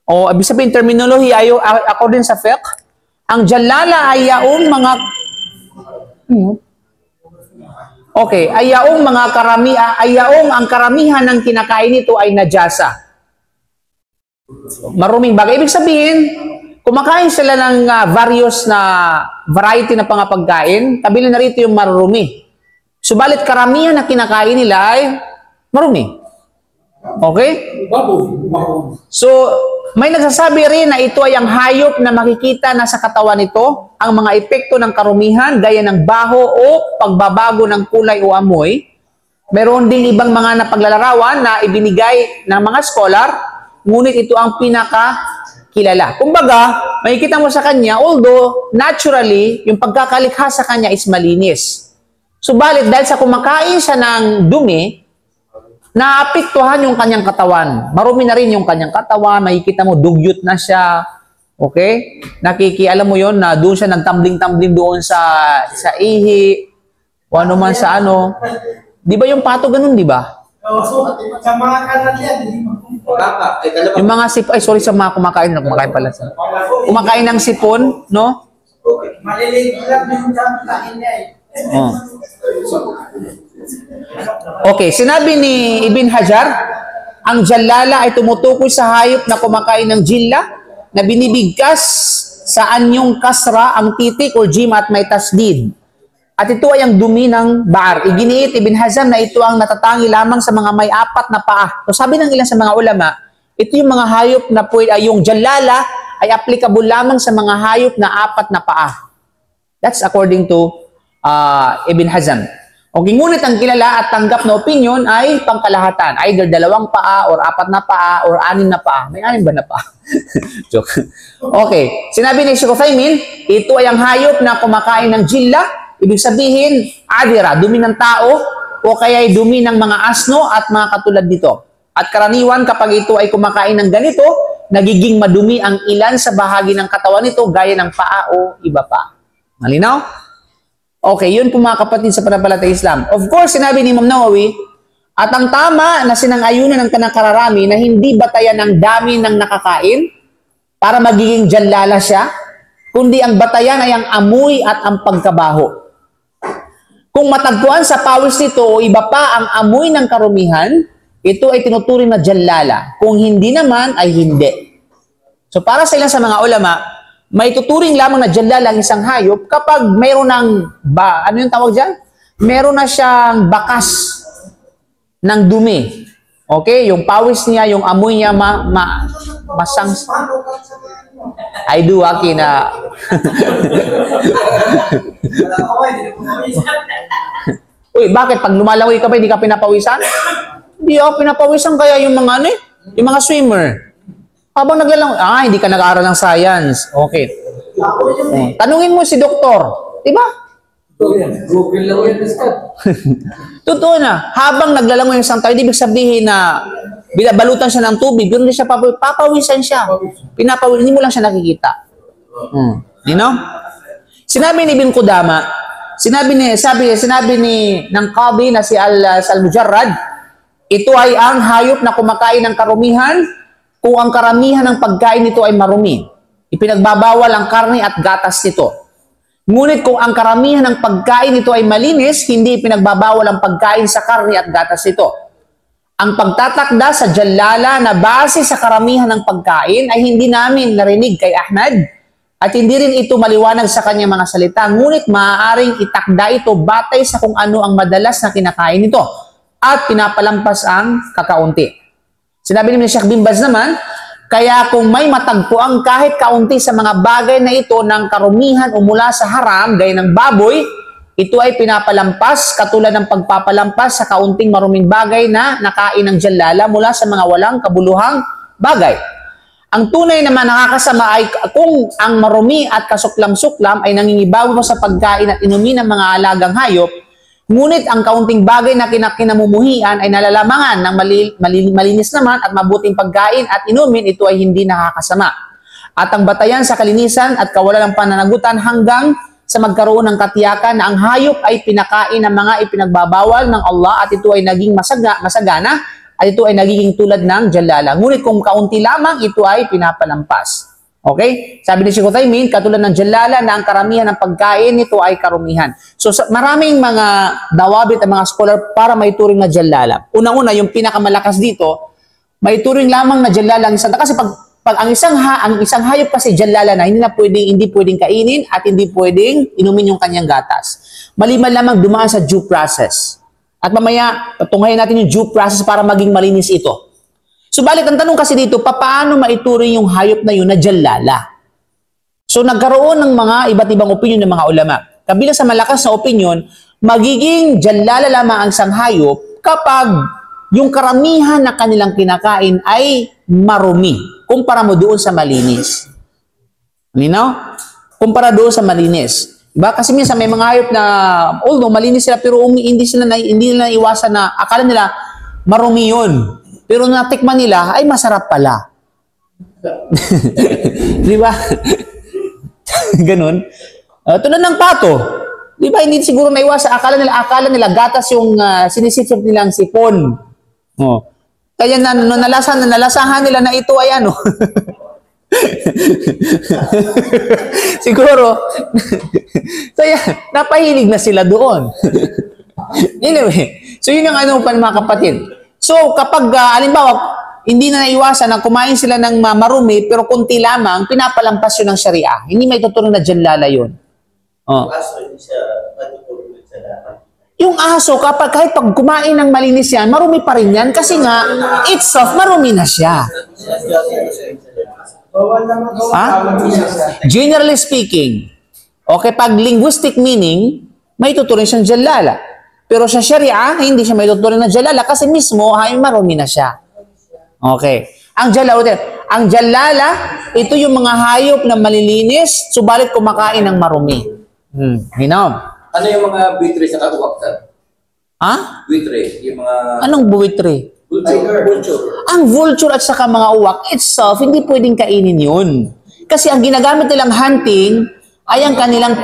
o ibig sabihin terminology ay according sa fiqh, ang jallala ay yaong mga Okay, ayaong ang karamihan ng kinakain nito ay najasa. Maruming bagay. Ibig sabihin, kumakain sila ng various na variety na pagkain, kabili na rito yung marumi. Subalit karamihan na kinakain nila ay marumi. Okay? So, may nagsasabi rin na ito ay ang hayop na makikita na sa katawan nito, ang mga epekto ng karumihan, gaya ng baho o pagbabago ng kulay o amoy. Meron ding ibang mga napaglalarawan na ibinigay ng mga scholar, ngunit ito ang pinakakilala. Kumbaga, makikita mo sa kanya, although naturally, yung pagkakalikha sa kanya is malinis. Subalit, dahil sa kumakain siya ng dumi, naapektuhan yung kanyang katawan. Marumi na rin yung kanyang katawan, makikita mo, dugyot na siya. Okay? Alam mo yon na doon siya nagtambling-tambling doon sa ihi, o ano man sa ano. Di ba yung pato ganun, di ba? Sa mga kanan yan, yung mga sipon, sa mga kumakain pala. Kumakain ng sipon, no? maliliit lang yung kain niya eh. Oh. Okay, sinabi ni Ibn Hajar, ang jallala ay tumutukoy sa hayop na kumakain ng jilla na binibigkas sa anyong kasra ang titik o jim at may tasdid. At ito ay ang dumi ng baar. Iginiit Ibn Hazm na ito ang natatangi lamang sa mga may 4 na paa. So sabi ng ilan sa mga ulama, ito yung mga hayop na yung jallala ay applicable lamang sa mga hayop na 4 na paa. That's according to Ibn Hazm. Okay, ngunit ang kilala at tanggap na opinion ay pangkalahatan. Either 2 paa or 4 na paa or 6 na paa. May 6 ba na paa? Joke. Okay, sinabi ni Sheikh Uthaymin, ito ay ang hayop na kumakain ng jilla. Ibig sabihin, adira, dumi ng tao o kaya ay dumi ng mga asno at mga katulad nito. At karaniwan kapag ito ay kumakain ng ganito, nagiging madumi ang ilan sa bahagi ng katawan nito gaya ng paa o iba pa. Malinaw? Okay, yun po mga kapatid sa pananampalatayang Islam. Of course, sinabi ni Imam Nawawi, at ang tama na sinang-ayunan ng kanakararami na hindi batayan ng dami ng nakakain para magiging jallala siya, kundi ang batayan ay ang amoy at ang pagkabaho. Kung matagpuan sa pawis nito o iba pa ang amoy ng karumihan, ito ay tinuturing na jallala. Kung hindi naman, ay hindi. So para sa ilan sa mga ulama, may tuturing lamang na jallala ang isang hayop kapag mayroon ng, ano yung tawag dyan? Meron na siyang bakas ng dumi. Okay? Yung pawis niya, yung amoy niya, masang... I do, Aki, na... Uy, bakit? Pag lumalangoy ka ba, hindi ka pinapawisan? Hindi ako pinapawisan, kaya yung mga yung mga swimmer. Habang naglalangoy, hindi ka nag-aaral ng science. Okay. Tanungin mo si doktor. Diba? Google lang yan, Ustad. Totoo na. Habang naglalangoy yung isang tao, ibig sabihin na binabalutan siya ng tubig, pero hindi siya papawisan siya. Pinapawisan, hindi mo lang siya nakikita. You know? Sinabi ni Ibn Qudama, sinabi ni ng Qadi na si Al-Mujarrad, ito ay ang hayop na kumakain ng karumihan kung ang karamihan ng pagkain nito ay marumi. Ipinagbabawal ang karne at gatas nito. Ngunit kung ang karamihan ng pagkain nito ay malinis, hindi ipinagbabawal ang pagkain sa karne at gatas nito. Ang pagtatakda sa jallala na base sa karamihan ng pagkain ay hindi namin narinig kay Ahmad at hindi rin ito maliwanag sa kanyang mga salita. Ngunit maaaring itakda ito batay sa kung ano ang madalas na kinakain nito at pinapalampas ang kakaunti. Sinabi ni Sheikh Bin Baz naman, kaya kung may matagpuan kahit kaunti sa mga bagay na ito ng karumihan o mula sa haram, gaya ng baboy, ito ay pinapalampas katulad ng pagpapalampas sa kaunting maruming bagay na nakain ng jallala mula sa mga walang kabuluhang bagay. Ang tunay naman nakakasama ay kung ang marumi at kasuklam-suklam ay nangingibabaw sa pagkain at inumin ng mga alagang hayop, ngunit ang kaunting bagay na kinamumuhian ay nalalamangan ng malinis naman at mabuting pagkain at inumin, ito ay hindi nakakasama. At ang batayan sa kalinisan at kawalan ng pananagutan hanggang sa magkaroon ng katiyakan na ang hayop ay pinakain ng mga ipinagbabawal ng Allah at ito ay naging masagana at ito ay nagiging tulad ng jallala. Ngunit kung kaunti lamang, ito ay pinapalampas. Okay? Sabi ni Sheikh Uthaymin, katulad ng jalala na ang karamihan ng pagkain nito ay karumihan. So maraming mga dawabit at mga scholar para maituring na jalala. Unang-una, yung pinakamalakas dito, maituring lamang na jalala ang isang, kasi pag ang isang hayop kasi jalala na, hindi pwedeng kainin at hindi pwedeng inumin yung kanyang gatas. Maliban lamang dumaan sa due process. At mamaya, tunghayin natin yung due process para maging malinis ito. Subalit, ang tanong kasi dito, paano maituring yung hayop na yun na jalala? So, nagkaroon ng mga iba't ibang opinion ng mga ulama. Kabilang sa malakas na opinion, magiging jalala lamang ang isang hayop kapag yung karamihan na kanilang kinakain ay marumi. Kumpara mo doon sa malinis. Nino? Kumpara doon sa malinis. Diba? Kasi minsan may mga hayop na, although malinis sila, pero hindi nila iwasan na, akala nila, marumi yun. Pero natikman nila, ay masarap pala. Diba? Ganun. Tulad ng pato. Diba? Hindi siguro naiwasan. Akala nila gatas yung sinisipsip nilang sipon. Oh. Kaya nalasahan nila na ito ay ano. Siguro, kaya napahilig na sila doon. Anyway, so yun yung ano pa mga kapatid. So kapag, alimbawa, hindi na naiwasan na kumain sila ng marumi, pero kunti lamang, pinapalampas yun ng Sharia. Hindi may tuturing na jalala yun. Oh. Yung aso, kahit pag kumain ng malinis yan, marumi pa rin yan kasi nga, itself, marumi na siya. Generally speaking, okay, pag linguistic meaning, may tuturing siyang jalala. Pero sa Sharia, hindi siya may tuturing na jalala kasi mismo ay marumi na siya. Okay. Ang jalala, ito yung mga hayop na malilinis, subalit kumakain ng marumi. Hinom. Ano yung mga buitre sa katuwak, sir? Ha? Buitre, yung mga... Anong buwitre? Vulture. Ang vulture at saka mga uwak itself, hindi pwedeng kainin yun. Kasi ang ginagamit nilang hunting ay ang kanilang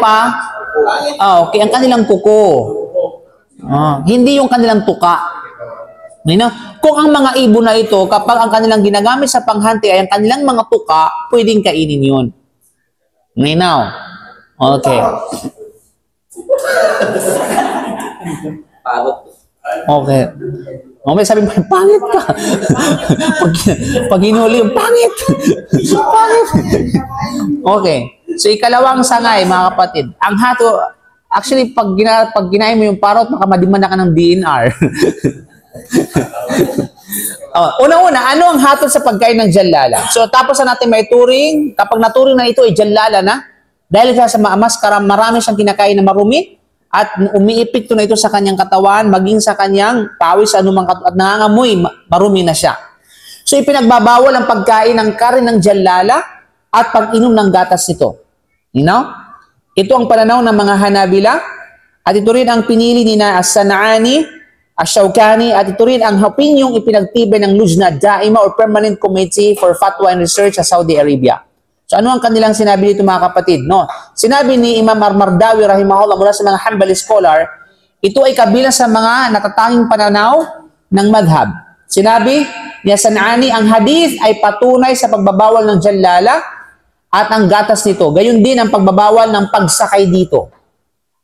ang kanilang kuko. Hindi yung kanilang tuka. Kung ang mga ibon na ito, kapag ang kanilang ginagamit sa panghunting ay ang kanilang mga tuka, pwedeng kainin yun. Now, okay. Okay. Okay, sabi mo, pangit ka. Pag hinuli yung pangit. Pangit. Okay. So, ikalawang sangay, mga kapatid. Ang hato, actually, pag ginahin mo yung parrot, makamadimanda ka ng DNR. Una-una, ano ang hatol sa pagkain ng jalala? So, tapos na natin may turing. Kapag naturing na ito, ay jalala na. Dahil sa maskara, marami siyang kinakain na marumi. At umiipit na ito sa kanyang katawan, maging sa kanyang pawis, anumang katawan, at nangangamoy, marumi na siya. So, ipinagbabawal ang pagkain ng karin ng jalala at pag-inom ng gatas nito. Ito ang pananaw ng mga Hanabila, at ito rin ang pinili ni As-San'ani, Ash-Shawkani, at ito rin ang opinyong ipinagtibay ng Lujna Daima or Permanent Committee for Fatwa and Research sa Saudi Arabia. So ano ang kanilang sinabi dito mga kapatid? Sinabi ni Imam Ar-Mardawi rahimahullah mula sa mga Hanbali scholar, ito ay kabilang sa mga natatanging pananaw ng madhab. Sinabi ni San'ani, ang hadith ay patunay sa pagbabawal ng jalala at ang gatas nito. Gayon din ang pagbabawal ng pagsakay dito.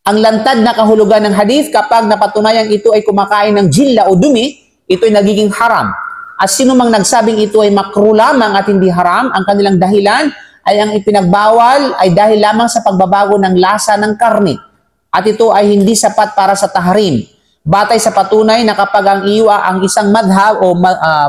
Ang lantad na kahulugan ng hadith, kapag napatunayan ito ay kumakain ng jilla o dumi, ito ay nagiging haram. At sino mang nagsabing ito ay makruh lamang at hindi haram, ang kanilang dahilan ay ang ipinagbawal ay dahil lamang sa pagbabago ng lasa ng karne. At ito ay hindi sapat para sa tahrim. Batay sa patunay na kapag ang isang madhab o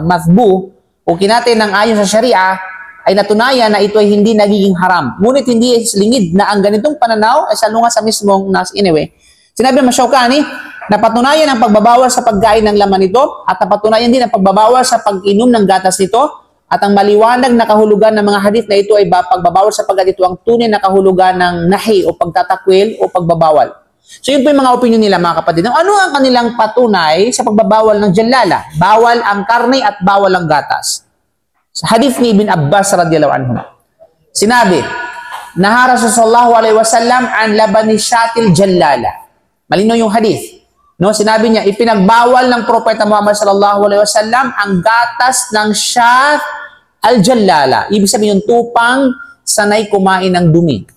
madhbu o kinatay ng ayon sa Sharia ay natunayan na ito ay hindi nagiging haram. Ngunit hindi lingid na ang ganitong pananaw ay salunga sa mismong anyway. Sinabi ng Shawkani, napatunayan ang pagbabawal sa pagkain ng laman nito at napatunayan din ang pagbabawal sa pag-inom ng gatas nito. At ang maliwanag na kahulugan ng mga hadith na ito ay pagbabawal sapagkat ito ang tunay na kahulugan ng nahi o pagtatakwil o pagbabawal. So yun po yung mga opinion nila mga kapatid. Ano ang kanilang patunay sa pagbabawal ng jalala? Bawal ang karne at bawal ang gatas. Sa hadith ni Ibn Abbas radiyallahu anhu, sinabi, Naha Rasulullah sallallahu alaihi wasallam an labani syatil jalala. Malinaw yung hadith. Sinabi niya, ipinagbawal ng Propeta Muhammad sallallahu alaihi wasallam ang gatas ng syat al-jalala. Ibig sabihin yung tupang sanay kumain ng dumi.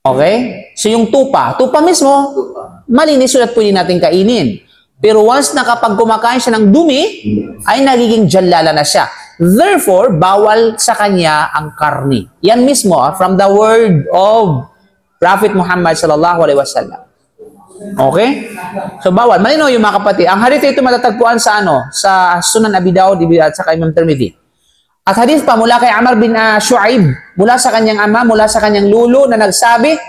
Okay? So yung tupa mismo, malinis yun at pwede natin kainin. Pero once na kapag kumakain siya ng dumi, ay nagiging jallala na siya. Therefore, bawal sa kanya ang karni. Yan mismo, from the word of Prophet Muhammad sallallahu alaihi wasallam. Okay? So bawal. Malinaw yung mga kapatid. Ang hadith ito matatagpuan sa sa Sunan Abi Dawud at sa Imam Tirmidhi. At hadith pa mula kay Amr bin Shu'aib, mula sa kanyang ama, mula sa kanyang lulo na nagsabi,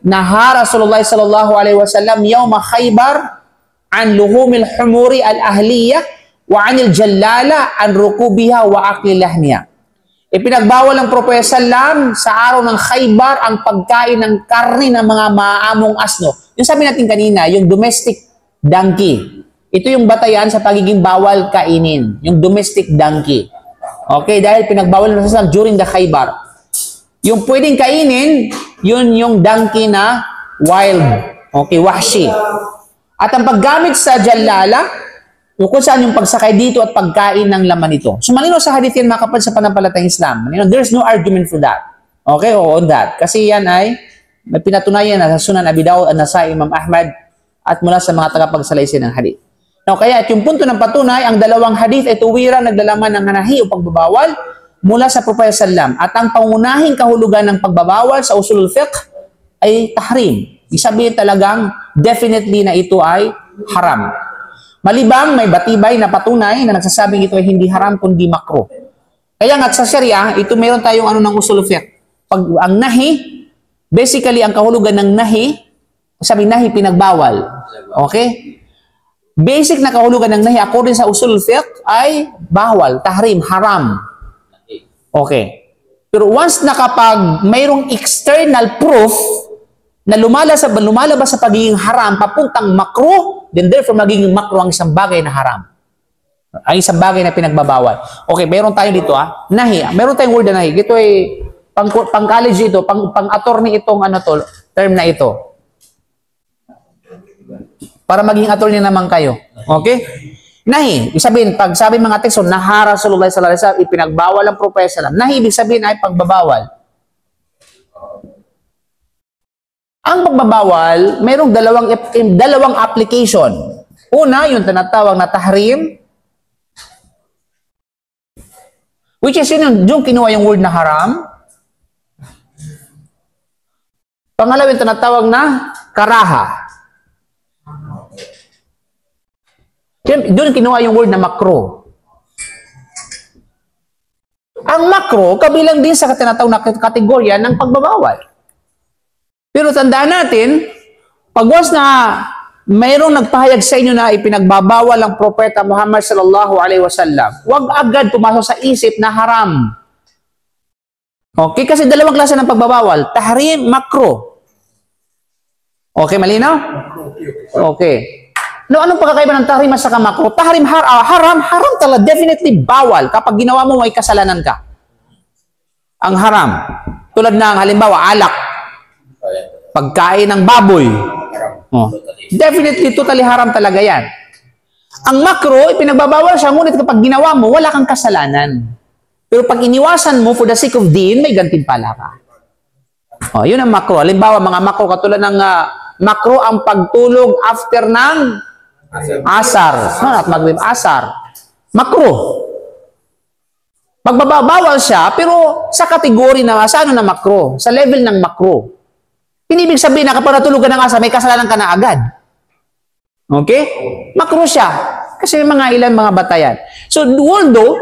naha Rasulullah sallallahu alaihi wasallam yawma Khaybar an luhumil humuri al-ahliyah wa anil jallala an rukubiha wa akilahniya. Ipinagbawal ng Propeta sallam sa araw ng Khaybar ang pagkain ng karne ng mga maamong asno. Yung sabi natin kanina, yung domestic donkey. Ito yung batayan sa pagiging bawal kainin, yung domestic donkey. Okay, dahil pinagbawal ng Propeta during the Khaybar. Yung pwedeng kainin, yun yung donkey na wild. Okay, wahshi. At ang paggamit sa jallala, kung saan yung pagsakay dito at pagkain ng laman nito. So malino sa hadith yan mga kapatid sa panampalatayang Islam. Malino, there's no argument for that. Okay, on that. Kasi yan ay may pinatunayan na sa Sunan Abi Dawud at nasa Imam Ahmad at mula sa mga tagapagsalaysay ng hadith. Now, kaya at yung punto ng patunay, ang dalawang hadith ay tuwirang naglalaman ng nahi o pagbabawal mula sa Propeta sallam. At ang pangunahing kahulugan ng pagbabawal sa usulul fiqh ay tahrim. Isabihin talagang definitely na ito ay haram. Malibang may batibay na patunay na nagsasabing ito ay hindi haram kundi makruh. Kaya nga sa Sharia, ito meron tayong ng usulul fiqh. Pag ang nahi, basically ang kahulugan ng nahi, sabi nahi pinagbawal. Okay? Basic na kahulugan ng nahi according sa usul fiqh ay bawal, tahrim, haram. Okay. Pero once na kapag mayroong external proof na lumalabas sa pagiging haram papuntang makruh, then therefore magiging makruh ang isang bagay na haram. Ang isang bagay na pinagbabawal. Okay, meron tayo dito nahi. Meron tayong word na nahi. Ito ay pang-college ito, pang-attorney itong term na ito. Para maging attorney naman kayo. Okay? Nahi. Ibig sabihin, pag sabi mga teksto, naha Rasulullah sallallahu alaihi wasallam, ipinagbawal ang Propeta. Nahi, ibig sabihin ay pagbabawal. Ang pagbabawal, mayroong dalawang application. Una, yung tinatawag na tahrim, which is yung kinuha yung word na haram. Pangalawa, yung tinatawag na karaha. Doon kinuha yung word na makruh. Ang makruh, kabilang din sa tinatawag na kategorya ng pagbabawal. Pero tandaan natin, pag once na mayroong nagpahayag sa inyo na ipinagbabawal ang Propeta Muhammad sallallahu alaihi wasallam, huwag agad pumasok sa isip na haram. Okay? Kasi dalawang klase ng pagbabawal. Tahrim, makruh. Okay, malinaw? Okay. No, anong pagkakaiba ng tahrim at saka makruh? Tahrim, haram talaga, definitely bawal. Kapag ginawa mo, may kasalanan ka. Ang haram. Tulad ng halimbawa, alak. Pagkain ng baboy. Oh. Definitely, totally haram talaga yan. Ang makruh, pinagbabawal siya, ngunit kapag ginawa mo, wala kang kasalanan. Pero pag iniwasan mo for the sake of din, may gantimpala ka. Oh, yun ang makruh. Halimbawa, mga makruh, katulad ng makruh ang pagtulog after ng asar. At maghrib asar. Makruh. Magbabawal siya, pero sa kategory na, sa na makruh? Sa level ng makruh. Inibig sabihin na kapag natulog ka ng asar, may kasalanan ka na agad. Okay? Makruh siya. Kasi may mga ilang mga batayan. So, although,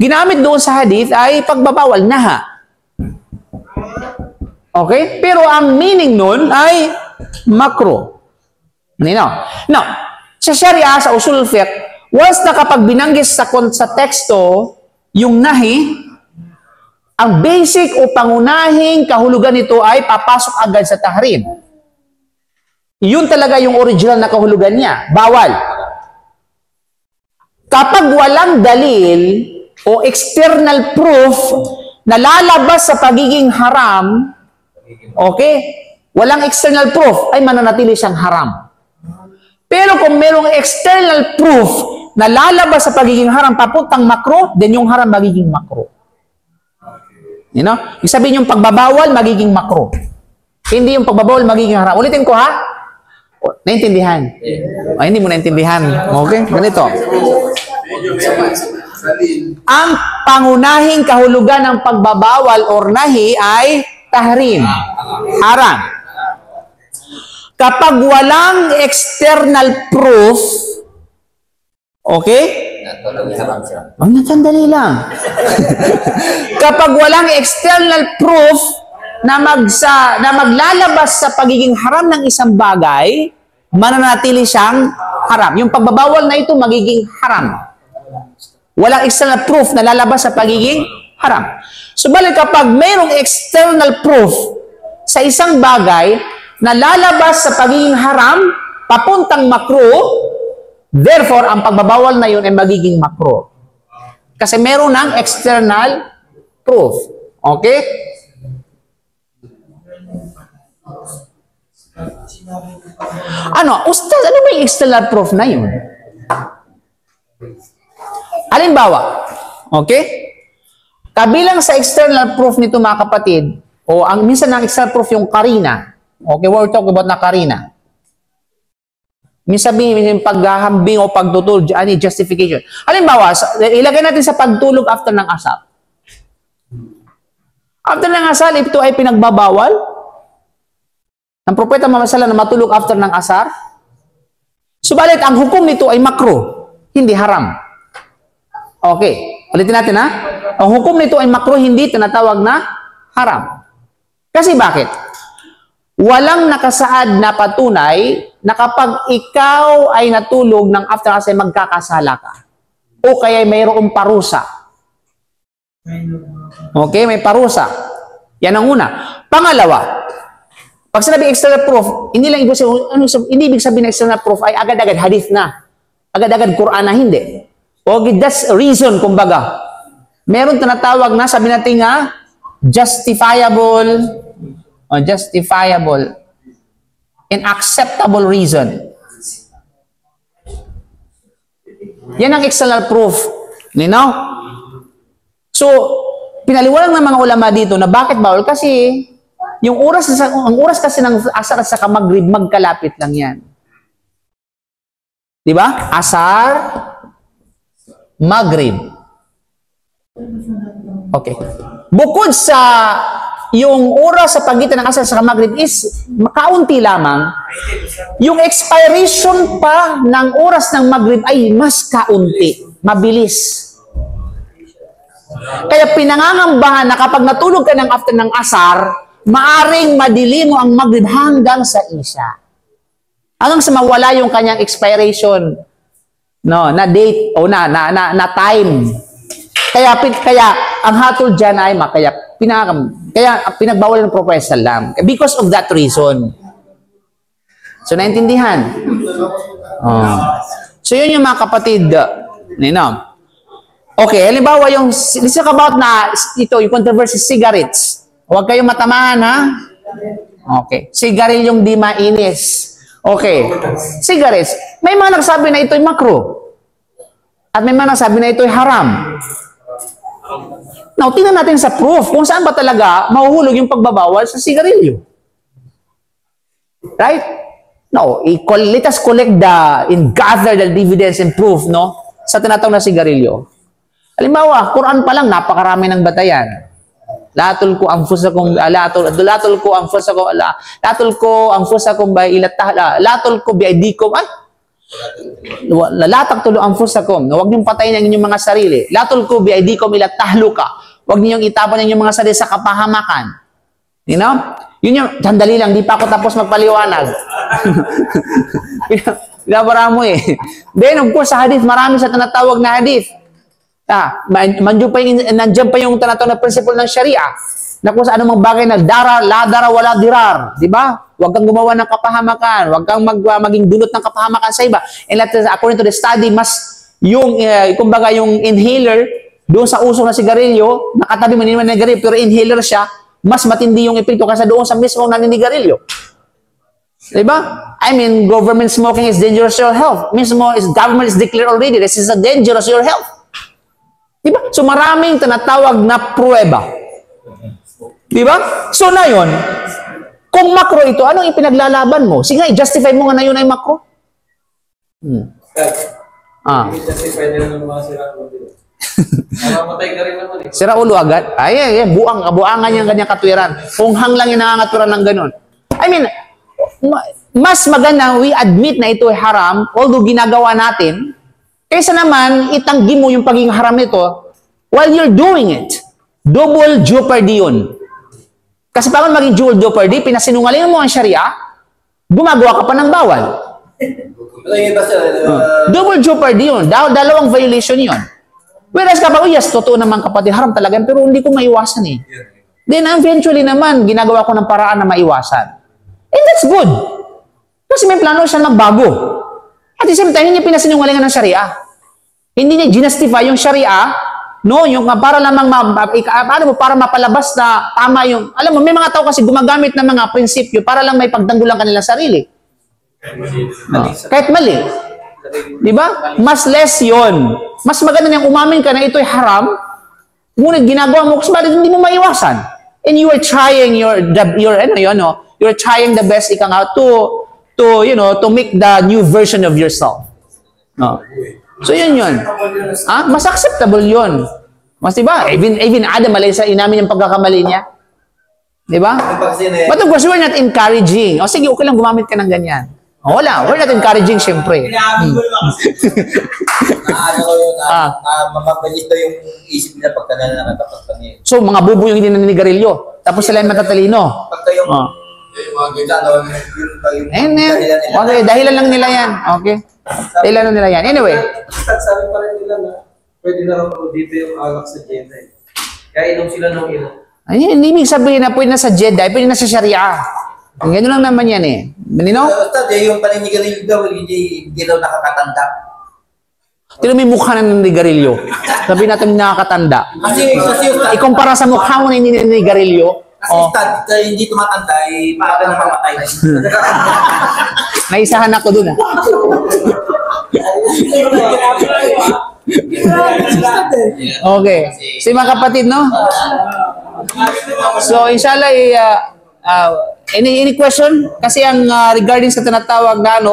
ginamit doon sa hadith ay pagbabawal, naha. Okay? Pero ang meaning nun ay makruh. Now, sa Sharia, sa usul fiqh, once na kapag binanggit sa teksto, yung nahi, ang basic o pangunahing kahulugan nito ay papasok agad sa tahrim. Yun talaga yung original na kahulugan niya. Bawal. Kapag walang dalil o external proof na lalabas sa pagiging haram, okay, walang external proof, ay mananatili siyang haram. Pero kung merong external proof na lalabas sa pagiging haram papuntang makruh, then yung haram magiging makruh. You know? Ibig sabihin yung pagbabawal magiging makruh. Hindi yung pagbabawal magiging haram. Ulitin ko ha. Naintindihan? Hindi mo naintindihan. Okay? Ganito. Ang pangunahing kahulugan ng pagbabawal or nahi ay tahrim. Haram. Kapag walang external proof, okay? Sandali lang. Kapag walang external proof na maglalabas sa pagiging haram ng isang bagay, mananatili siyang haram. Yung pagbabawal na ito magiging haram. Walang external proof na lalabas sa pagiging haram. Subalit kapag mayroong external proof sa isang bagay na lalabas sa pagiging haram, papuntang makruh, therefore, ang pagbabawal na yun ay magiging makruh. Kasi meron ng external proof. Okay? Ustaz, ano ba yung external proof na yun? Halimbawa, okay? Kabilang sa external proof nito mga kapatid, minsan ng external proof yung karina. Okay, we're talking about na karina. Minsan sabihin paghahambing o pagtutulog, any justification. Halimbawa, ilagay natin sa pagtulog after ng asar. After ng asar, ito ay pinagbabawal ng propeta Muhammad sallallahu alaihi wasallam na matulog after ng asar. Subalit, ang hukom nito ay makruh, hindi haram. Okay, ulitin natin ha. Ang hukom nito ay makruh, hindi tinatawag na haram. Kasi bakit? Walang nakasaad na patunay na kapag ikaw ay natulog ng after asar magkakasala ka. O kaya mayroong parusa. Okay, may parusa. Yan ang una. Pangalawa, pag sinabi external proof, hindi ibig sabihin ng external proof ay agad-agad hadith na. Agad-agad Quran na, hindi. Okay, that's a reason, kumbaga. Meron tinatawag na, sabi natin nga, justifiable and acceptable reason. Yan ang external proof. You know? So, pinaliwanag ng mga ulama dito na bakit bawal? Kasi, ang oras kasi ng asar at saka maghrib, magkalapit lang yan. Di ba? Asar, maghrib. Okay. Bukod sa yung oras sa pagitan ng asar sa maghrib is kaunti lamang, yung expiration pa ng oras ng maghrib ay mas kaunti, mabilis. Kaya pinangangambahan na kapag natulog ka ng after ng asar, maaring madili mo ang maghrib hanggang sa isya. Hanggang sa mawala yung kanyang expiration, na date o na time. Kaya ang hatol diyan ay kaya pinagbawal ng Prophet sallam because of that reason. So naintindihan? So yun yung mga kapatid, Okay, halimbawa let's talk about yung controversy cigarettes. Huwag kayong matamahan, ha? Okay. Sigaryong di mainis. Okay. Cigarettes. May mga nagsabi na ito'y makruh. At may mga nagsabi na ito'y haram. Now, tingnan natin sa proof kung saan ba talaga mahuhulog yung pagbabawal sa sigarilyo. Right? No, let us collect and gather the evidence and proof, sa tinatawag na sigarilyo. Halimbawa, Quran pa lang, napakarami ng batayan. Latul ko ang fusakum bi aidikum la taqtulu anfusakum. Huwag niyong patayin ang inyong mga sarili. Latul ko bi aidikum ila tahluka. Huwag niyong itapon ang inyong mga sarili sa kapahamakan. You know? Yun yung, sandali lang, di pa ako tapos magpaliwanag. Pinabara mo eh. Then, of course, sa hadith, marami sa tinatawag na hadith. Nandiyan pa yung tinatawag na principle ng Sharia. Na kung sa anumang bagay na la dara, wala dirar. Di ba? Huwag kang gumawa ng kapahamakan. Huwag kang maging dulot ng kapahamakan sa iba. And according to the study, kumbaga yung inhaler, doon sa usok na sigarilyo, nakatabi mo naman ng sigarilyo, pero inhaler siya, mas matindi yung epekto kasi doon sa mismong naninigarilyo. Diba? I mean, government smoking is dangerous to your health. Government is declared already, this is a dangerous to your health. Diba? So maraming tinatawag na pruweba. Di ba? So na yun, kung makro ito, anong ipinaglalaban mo? Sige nga, i-justify mo nga na yun ay makro. Justify nila ng mga sirang ulo. Mamamatay ka rin naman eh. Sira ulo agad? Ay, buangan yung kanyang katwiran. Punghang lang yung nangangatwiran ng ganun. I mean, mas maganda we admit na ito ay haram, although ginagawa natin, kaysa naman itanggi mo yung pagiging haram nito while you're doing it. Double jeopardy yun. Kasi pag maging dual jeopardy, pinasinungalingan mo ang Sharia, gumagawa ka pa ng bawal. Double jeopardy yun. Dalawang violation yun. Whereas kapag, yes, totoo naman kapatid, haram talaga, pero hindi ko maiwasan eh. Then eventually naman, ginagawa ko ng paraan na maiwasan. And that's good. Kasi may plano siya magbago. At the same time, hindi niya pinasinungalingan ng Sharia. Hindi niya ginastify yung Sharia, no, yung para lamang para mapalabas na tama yung, alam mo, may mga tao kasi gumagamit ng mga prinsipyo para lang may pagtanggulan kanilang sarili. Kahit mali. Di ba? Mas less yon. Mas maganda niyang umamin ka na ito ay haram, ngunit ginagawa mo kasi hindi mo maiwasan. And you are trying you're trying the best ika nga to make the new version of yourself. No. So yun. Mas acceptable yun. Mas diba? Even Adam sa inamin yung pagkakamali niya. Diba? But of course, we're not encouraging. O sige, okay lang gumamit ka ng ganyan. O wala, we're not encouraging syempre. Mamapalis daw yung isip nila pagka nakatapat niya. So, mga bubo yung hindi naninigarilyo. Tapos sila yung matatalino. Pagka yung Okay, dahilan lang nila yan. Okay. Dahilan lang nila yan. Anyway. Sabi pa rin nila na pwede na raw dito yung alak sa Jedi. Kaya inom sila ng inom. Ay, hindi ibig sabihin na pwede na sa Jedi, pwede na sa Sharia. Ang gano'n lang naman yan eh. Nino? Basta, yung paninigarilyo daw, hindi daw nakakatanda. Tino may mukha ng nanigarilyo. Sabi natin nakakatanda. Kasi Ikumpara sa mukha mo na hindi nanigarilyo. hindi tumatanda, maaga na mamatay. Naisahan ako dun ah. Okay. Si mga kapatid, no? So, inshallah, any question? Kasi ang regarding sa tinatawag na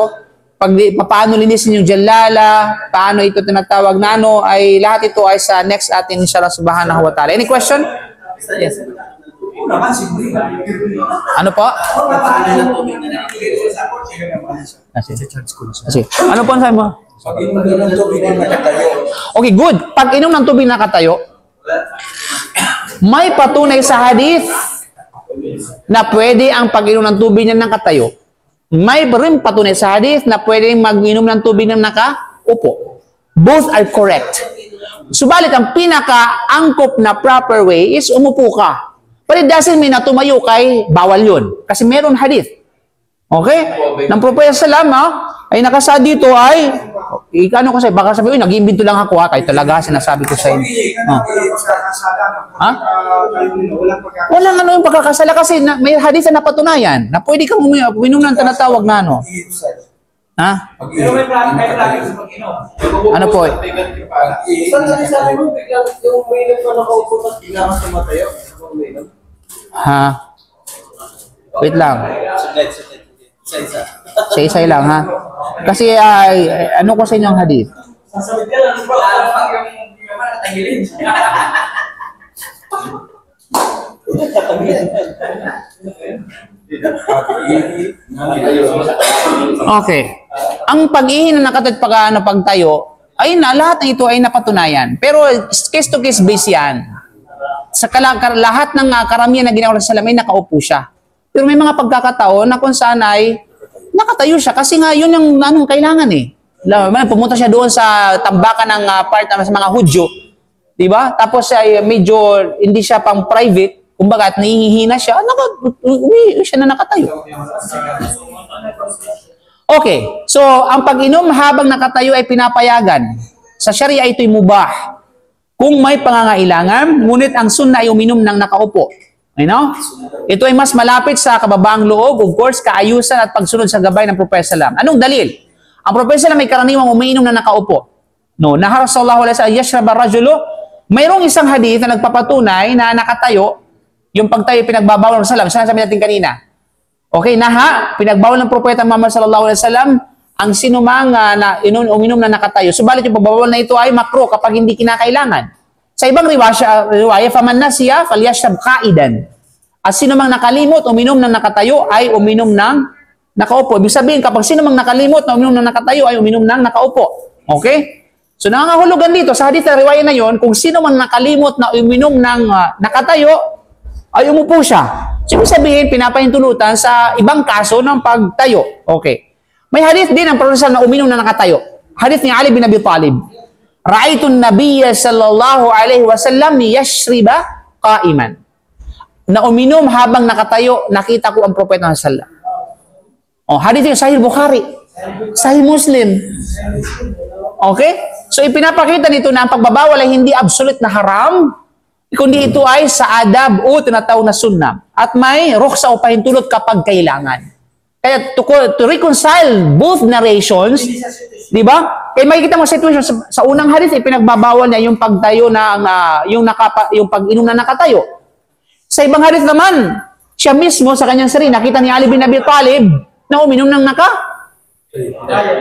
paano linisin yung jalala, paano ito tinatawag na ay lahat ito ay sa next atin inshallah subhanahu wa ta'ala. Any question? Yes. Ano po? Ano po ang sabi mo? Okay, good. Pag inom ng tubig na katayo, may patunay sa hadith na pwede ang pag-inom ng tubig na nakatayo. May rin patunay sa hadith na pwede mag-inom ng tubig na nakaupo. Both are correct. Subalit, ang pinaka-angkop na proper way is umupo ka. But it doesn't mean na tumayo kay bawal yun. Kasi meron hadith. Okay? Ng Propeta Salam, ay nakasa dito ay, ano kasi, baka sabi, nag-iimbento lang ako kahit talaga sinasabi ko sa inyo. Walang yung pagkakasala kasi may hadith na napatunayan na pwede kang uminom ng tinatawag na ano. Ha? Pero may plano sa pag-inom. Ano po? Saan sabi mo, biglang yung uminom ka nakaupo at biglang ka tumatayo? Ha? Wait lang. Isa-isa lang, ha? Kasi, ano ko sa inyo ang hadith? Sasabi ka lang, yung nakatangilin. Okay. Ang pag-ihi na pagtayo, ay lahat ng ito ay napatunayan. Pero case-to-case base yan. Sa lahat ng karamihan na ginawa sa salam ay nakaupo siya. Pero may mga pagkakataon na kung saan ay nakatayo siya kasi nga yun yung kailangan eh. Pumunta siya doon sa tambakan ng part sa mga Hudyo. Diba? Tapos ay medyo hindi siya pang private. Kumbaga at nahihina siya, uwi siya na nakatayo. Okay. So, ang pag-inom habang nakatayo ay pinapayagan. Sa Sharia ito'y mubah. Kung may pangangailangan, ngunit ang sunnah ay uminom ng nakaupo. You know? Ito ay mas malapit sa kababaang loob, of course, kaayusan at pagsunod sa gabay ng Propeta Salam. Anong dalil? Ang Propeta Salam ay karaniwang umiinom na nakaupo. No, nahar sallallahu alaihi wasallam yashrab ar-rajulu. Mayroong isang hadith na nagpapatunay na nakatayo Yung pagtayo, pinagbabawal ng salam. Sinasabi natin kanina. Okay, pinagbawal ng propeta Muhammad sallallahu alaihi wasallam ang sinumang uminom na nakatayo. Subalit yung pagbabawal na ito ay makro kapag hindi kinakailangan. Sa ibang riwaya, faman nasiya falyashrab qa'idan. At sinumang nakalimot, uminom ng nakatayo ay uminom ng nakaupo. Ibig sabihin, kapag sinumang nakalimot na uminom ng nakatayo ay uminom ng nakaupo. Okay? So nangangahulugan dito, sa hadith na riwaya na yon, kung sino man nakalimot na uminom ng nakatayo, ay umupo siya. So ibig sabihin, pinapahintulutan sa ibang kaso ng pagtayo. Okay. May hadith din ang profesor na uminom na nakatayo. Hadith ni Ali bin Abi Talib. Ra'aytun nabiyya sallallahu alaihi wasallam yashriba qa'iman. Na uminom habang nakatayo, nakita ko ang propeta ng sallam. Hadith yung Sahih Bukhari. Sahih Muslim. Okay? So ipinapakita nito na ang pagbabawal ay hindi absolute na haram, kundi ito ay sa adab o tinatawag na sunnah. At may rukhsa o pahintulot kapag kailangan. Kaya to reconcile both narrations, di ba? Kaya makikita mo situation sa unang hadith, pinagbabawal niya yung pagtayo ng yung pag-inom na nakatayo. Sa ibang hadith naman, siya mismo sa kanyang sarili, nakita ni Ali bin Abi Talib na uminom ng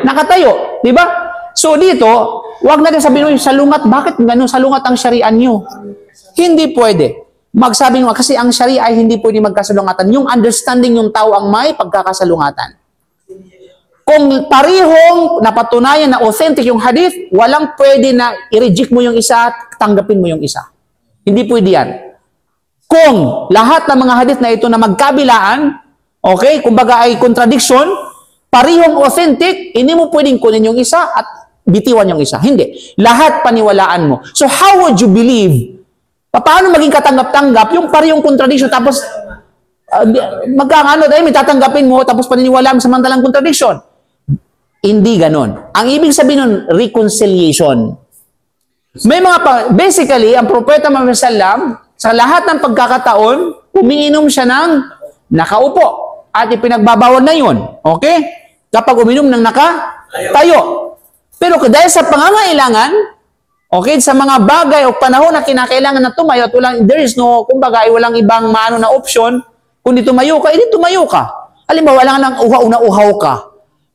nakatayo, di ba? So dito, wag natin sabihin salungat, bakit ganun salungat ang syariah niyo? Hindi pwede. Magsabing kasi ang syariah ay hindi pwede magkasalungatan. Yung understanding yung tao ang may pagkakasalungatan. Kung parihong napatunayan na authentic yung hadith, walang pwede na i-reject mo yung isa at tanggapin mo yung isa. Hindi pwede yan. Kung lahat ng mga hadith na ito na magkabilaan, okay, kumbaga ay contradiction, parihong authentic, hindi mo pwedeng kunin yung isa at bitiwan yung isa. Hindi. Lahat paniwalaan mo. So how would you believe? Paano maging katanggap-tanggap yung parehong contradiction tapos may tatanggapin mo tapos paniniwalaan mo samantalang contradiction? Hindi ganon. Ang ibig sabihin nun, reconciliation. May mga basically, ang propeta Muhammad sallam, sa lahat ng pagkakataon, umiinom siya ng nakaupo at ipinagbabawal na yun. Okay? Kapag uminom ng nakatayo. Pero dahil sa pangangailangan, okay, sa mga bagay o panahon na kinakailangan na tumayo at there is no, kumbaga, walang ibang maano na option, kundi tumayo ka, hindi tumayo ka. Halimbawa, wala ka ng uhaw ka.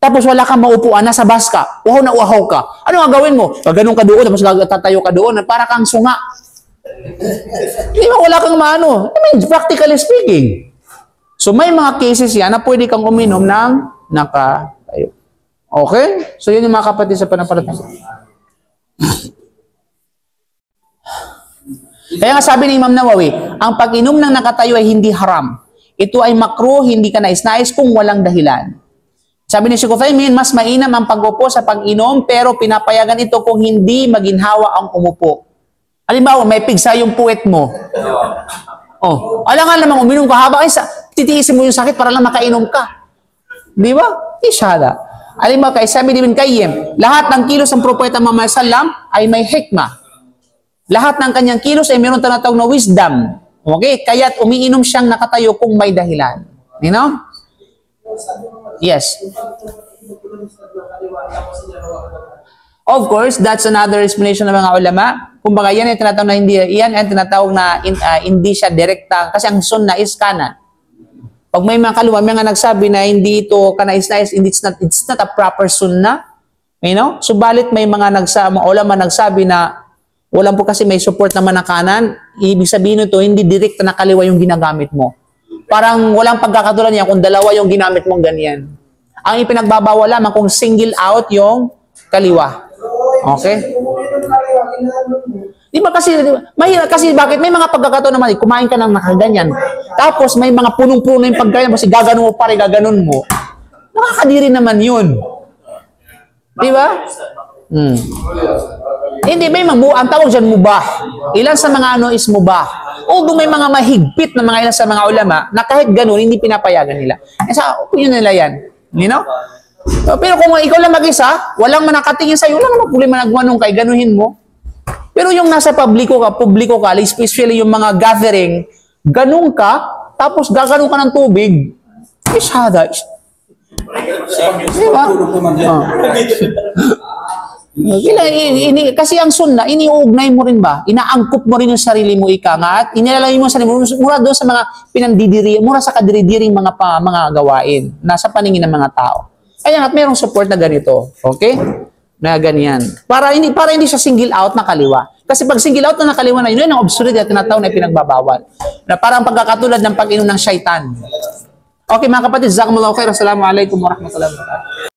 Tapos wala kang maupuan, nasa bus ka, uhaw na uhaw ka. Ano ang gawin mo? Ganun ka doon, tapos tatayo ka doon, para kang sunga. Di ba, wala kang maano. I mean, practically speaking. So may mga cases yan na pwede kang uminom ng nakatayo. Okay? So yun yung mga kapatid sa panampalataya. Kaya nga sabi ni Imam Nawawi, ang pag-inom ng nakatayo ay hindi haram. Ito ay makruh, hindi ka nais-nais kung walang dahilan. Sabi ni Sheikh Uthaymin, mas mainam ang pag-upo sa pag-inom pero pinapayagan ito kung hindi maginhawa ang umupo. Halimbawa, may pigsa yung puwet mo. Alam nga namang uminom ka habang titiisin mo yung sakit para lang makainom ka. Di ba? Isyada. Halimbawa, kay sabi ni Ibn Qayyim, lahat ng kilos ng propeta Muhammad sallam ay may hikmah. Lahat ng kanyang kilos ay mayroon tinatawag na wisdom. Okay? Kaya't umiinom siyang nakatayo kung may dahilan. You know? Yes. Of course, that's another explanation ng mga ulama. Kumbaga, yan ay tinatawag na hindi siya direkta kasi ang sunnah is kanan. Pag may mga kaluwa, may mga nagsabi na hindi ito kanais-nais, it's not a proper sunnah. You know? Subalit may mga ulama nagsabi na walang po kasi may support naman na kanan, ibig sabihin nito, hindi direkta na kaliwa yung ginagamit mo. Parang walang pagkakatulad niya kung dalawa yung ginamit mong ganyan. Ang ipinagbabawal lamang kung single out yung kaliwa. Okay? Di ba kasi, mahirap kasi bakit? May mga pagkakataon naman, kumain ka ng nakaganyan. Tapos may mga punong-puno yung pagkain, kasi gaganon mo pa rin, gaganon mo. Nakakadiri naman yun. Di ba? Hindi, may ang tawag dyan mubah. Ilan sa mga ano is mubah. Although may mga mahigpit na mga ilan sa mga ulama na kahit ganun, hindi pinapayagan nila. Sa opinion nila yan. You know? Pero kung ikaw lang mag-isa, walang manakatingin sa'yo, wala naman problema nagmanong kay ganuhin mo. Pero yung nasa publiko ka, especially yung mga gathering, ganun ka, tapos gaganon ka ng tubig, ishada. Di ba? Kasi ang sunna, iniuugnay mo rin ba? Inaangkop mo rin yung sarili mo, ika nga, at inilalagay mo sa sarili mo, mura doon sa mga pinandidiri, mura sa kadiridiring mga gawain, nasa paningin ng mga tao. Kaya nga, mayroong support na ganito. Okay? Na ganyan. Para hindi siya single out na kaliwa. Kasi pag single out na nakaliwa na, yun ang obsolete at tinatawag na pinagbabawal. Na parang pagkakatulad ng pag-inom ng syaitan. Okay mga kapatid, jazakumullahu khair. Assalamualaikum warahmatullahi wabarakatuh.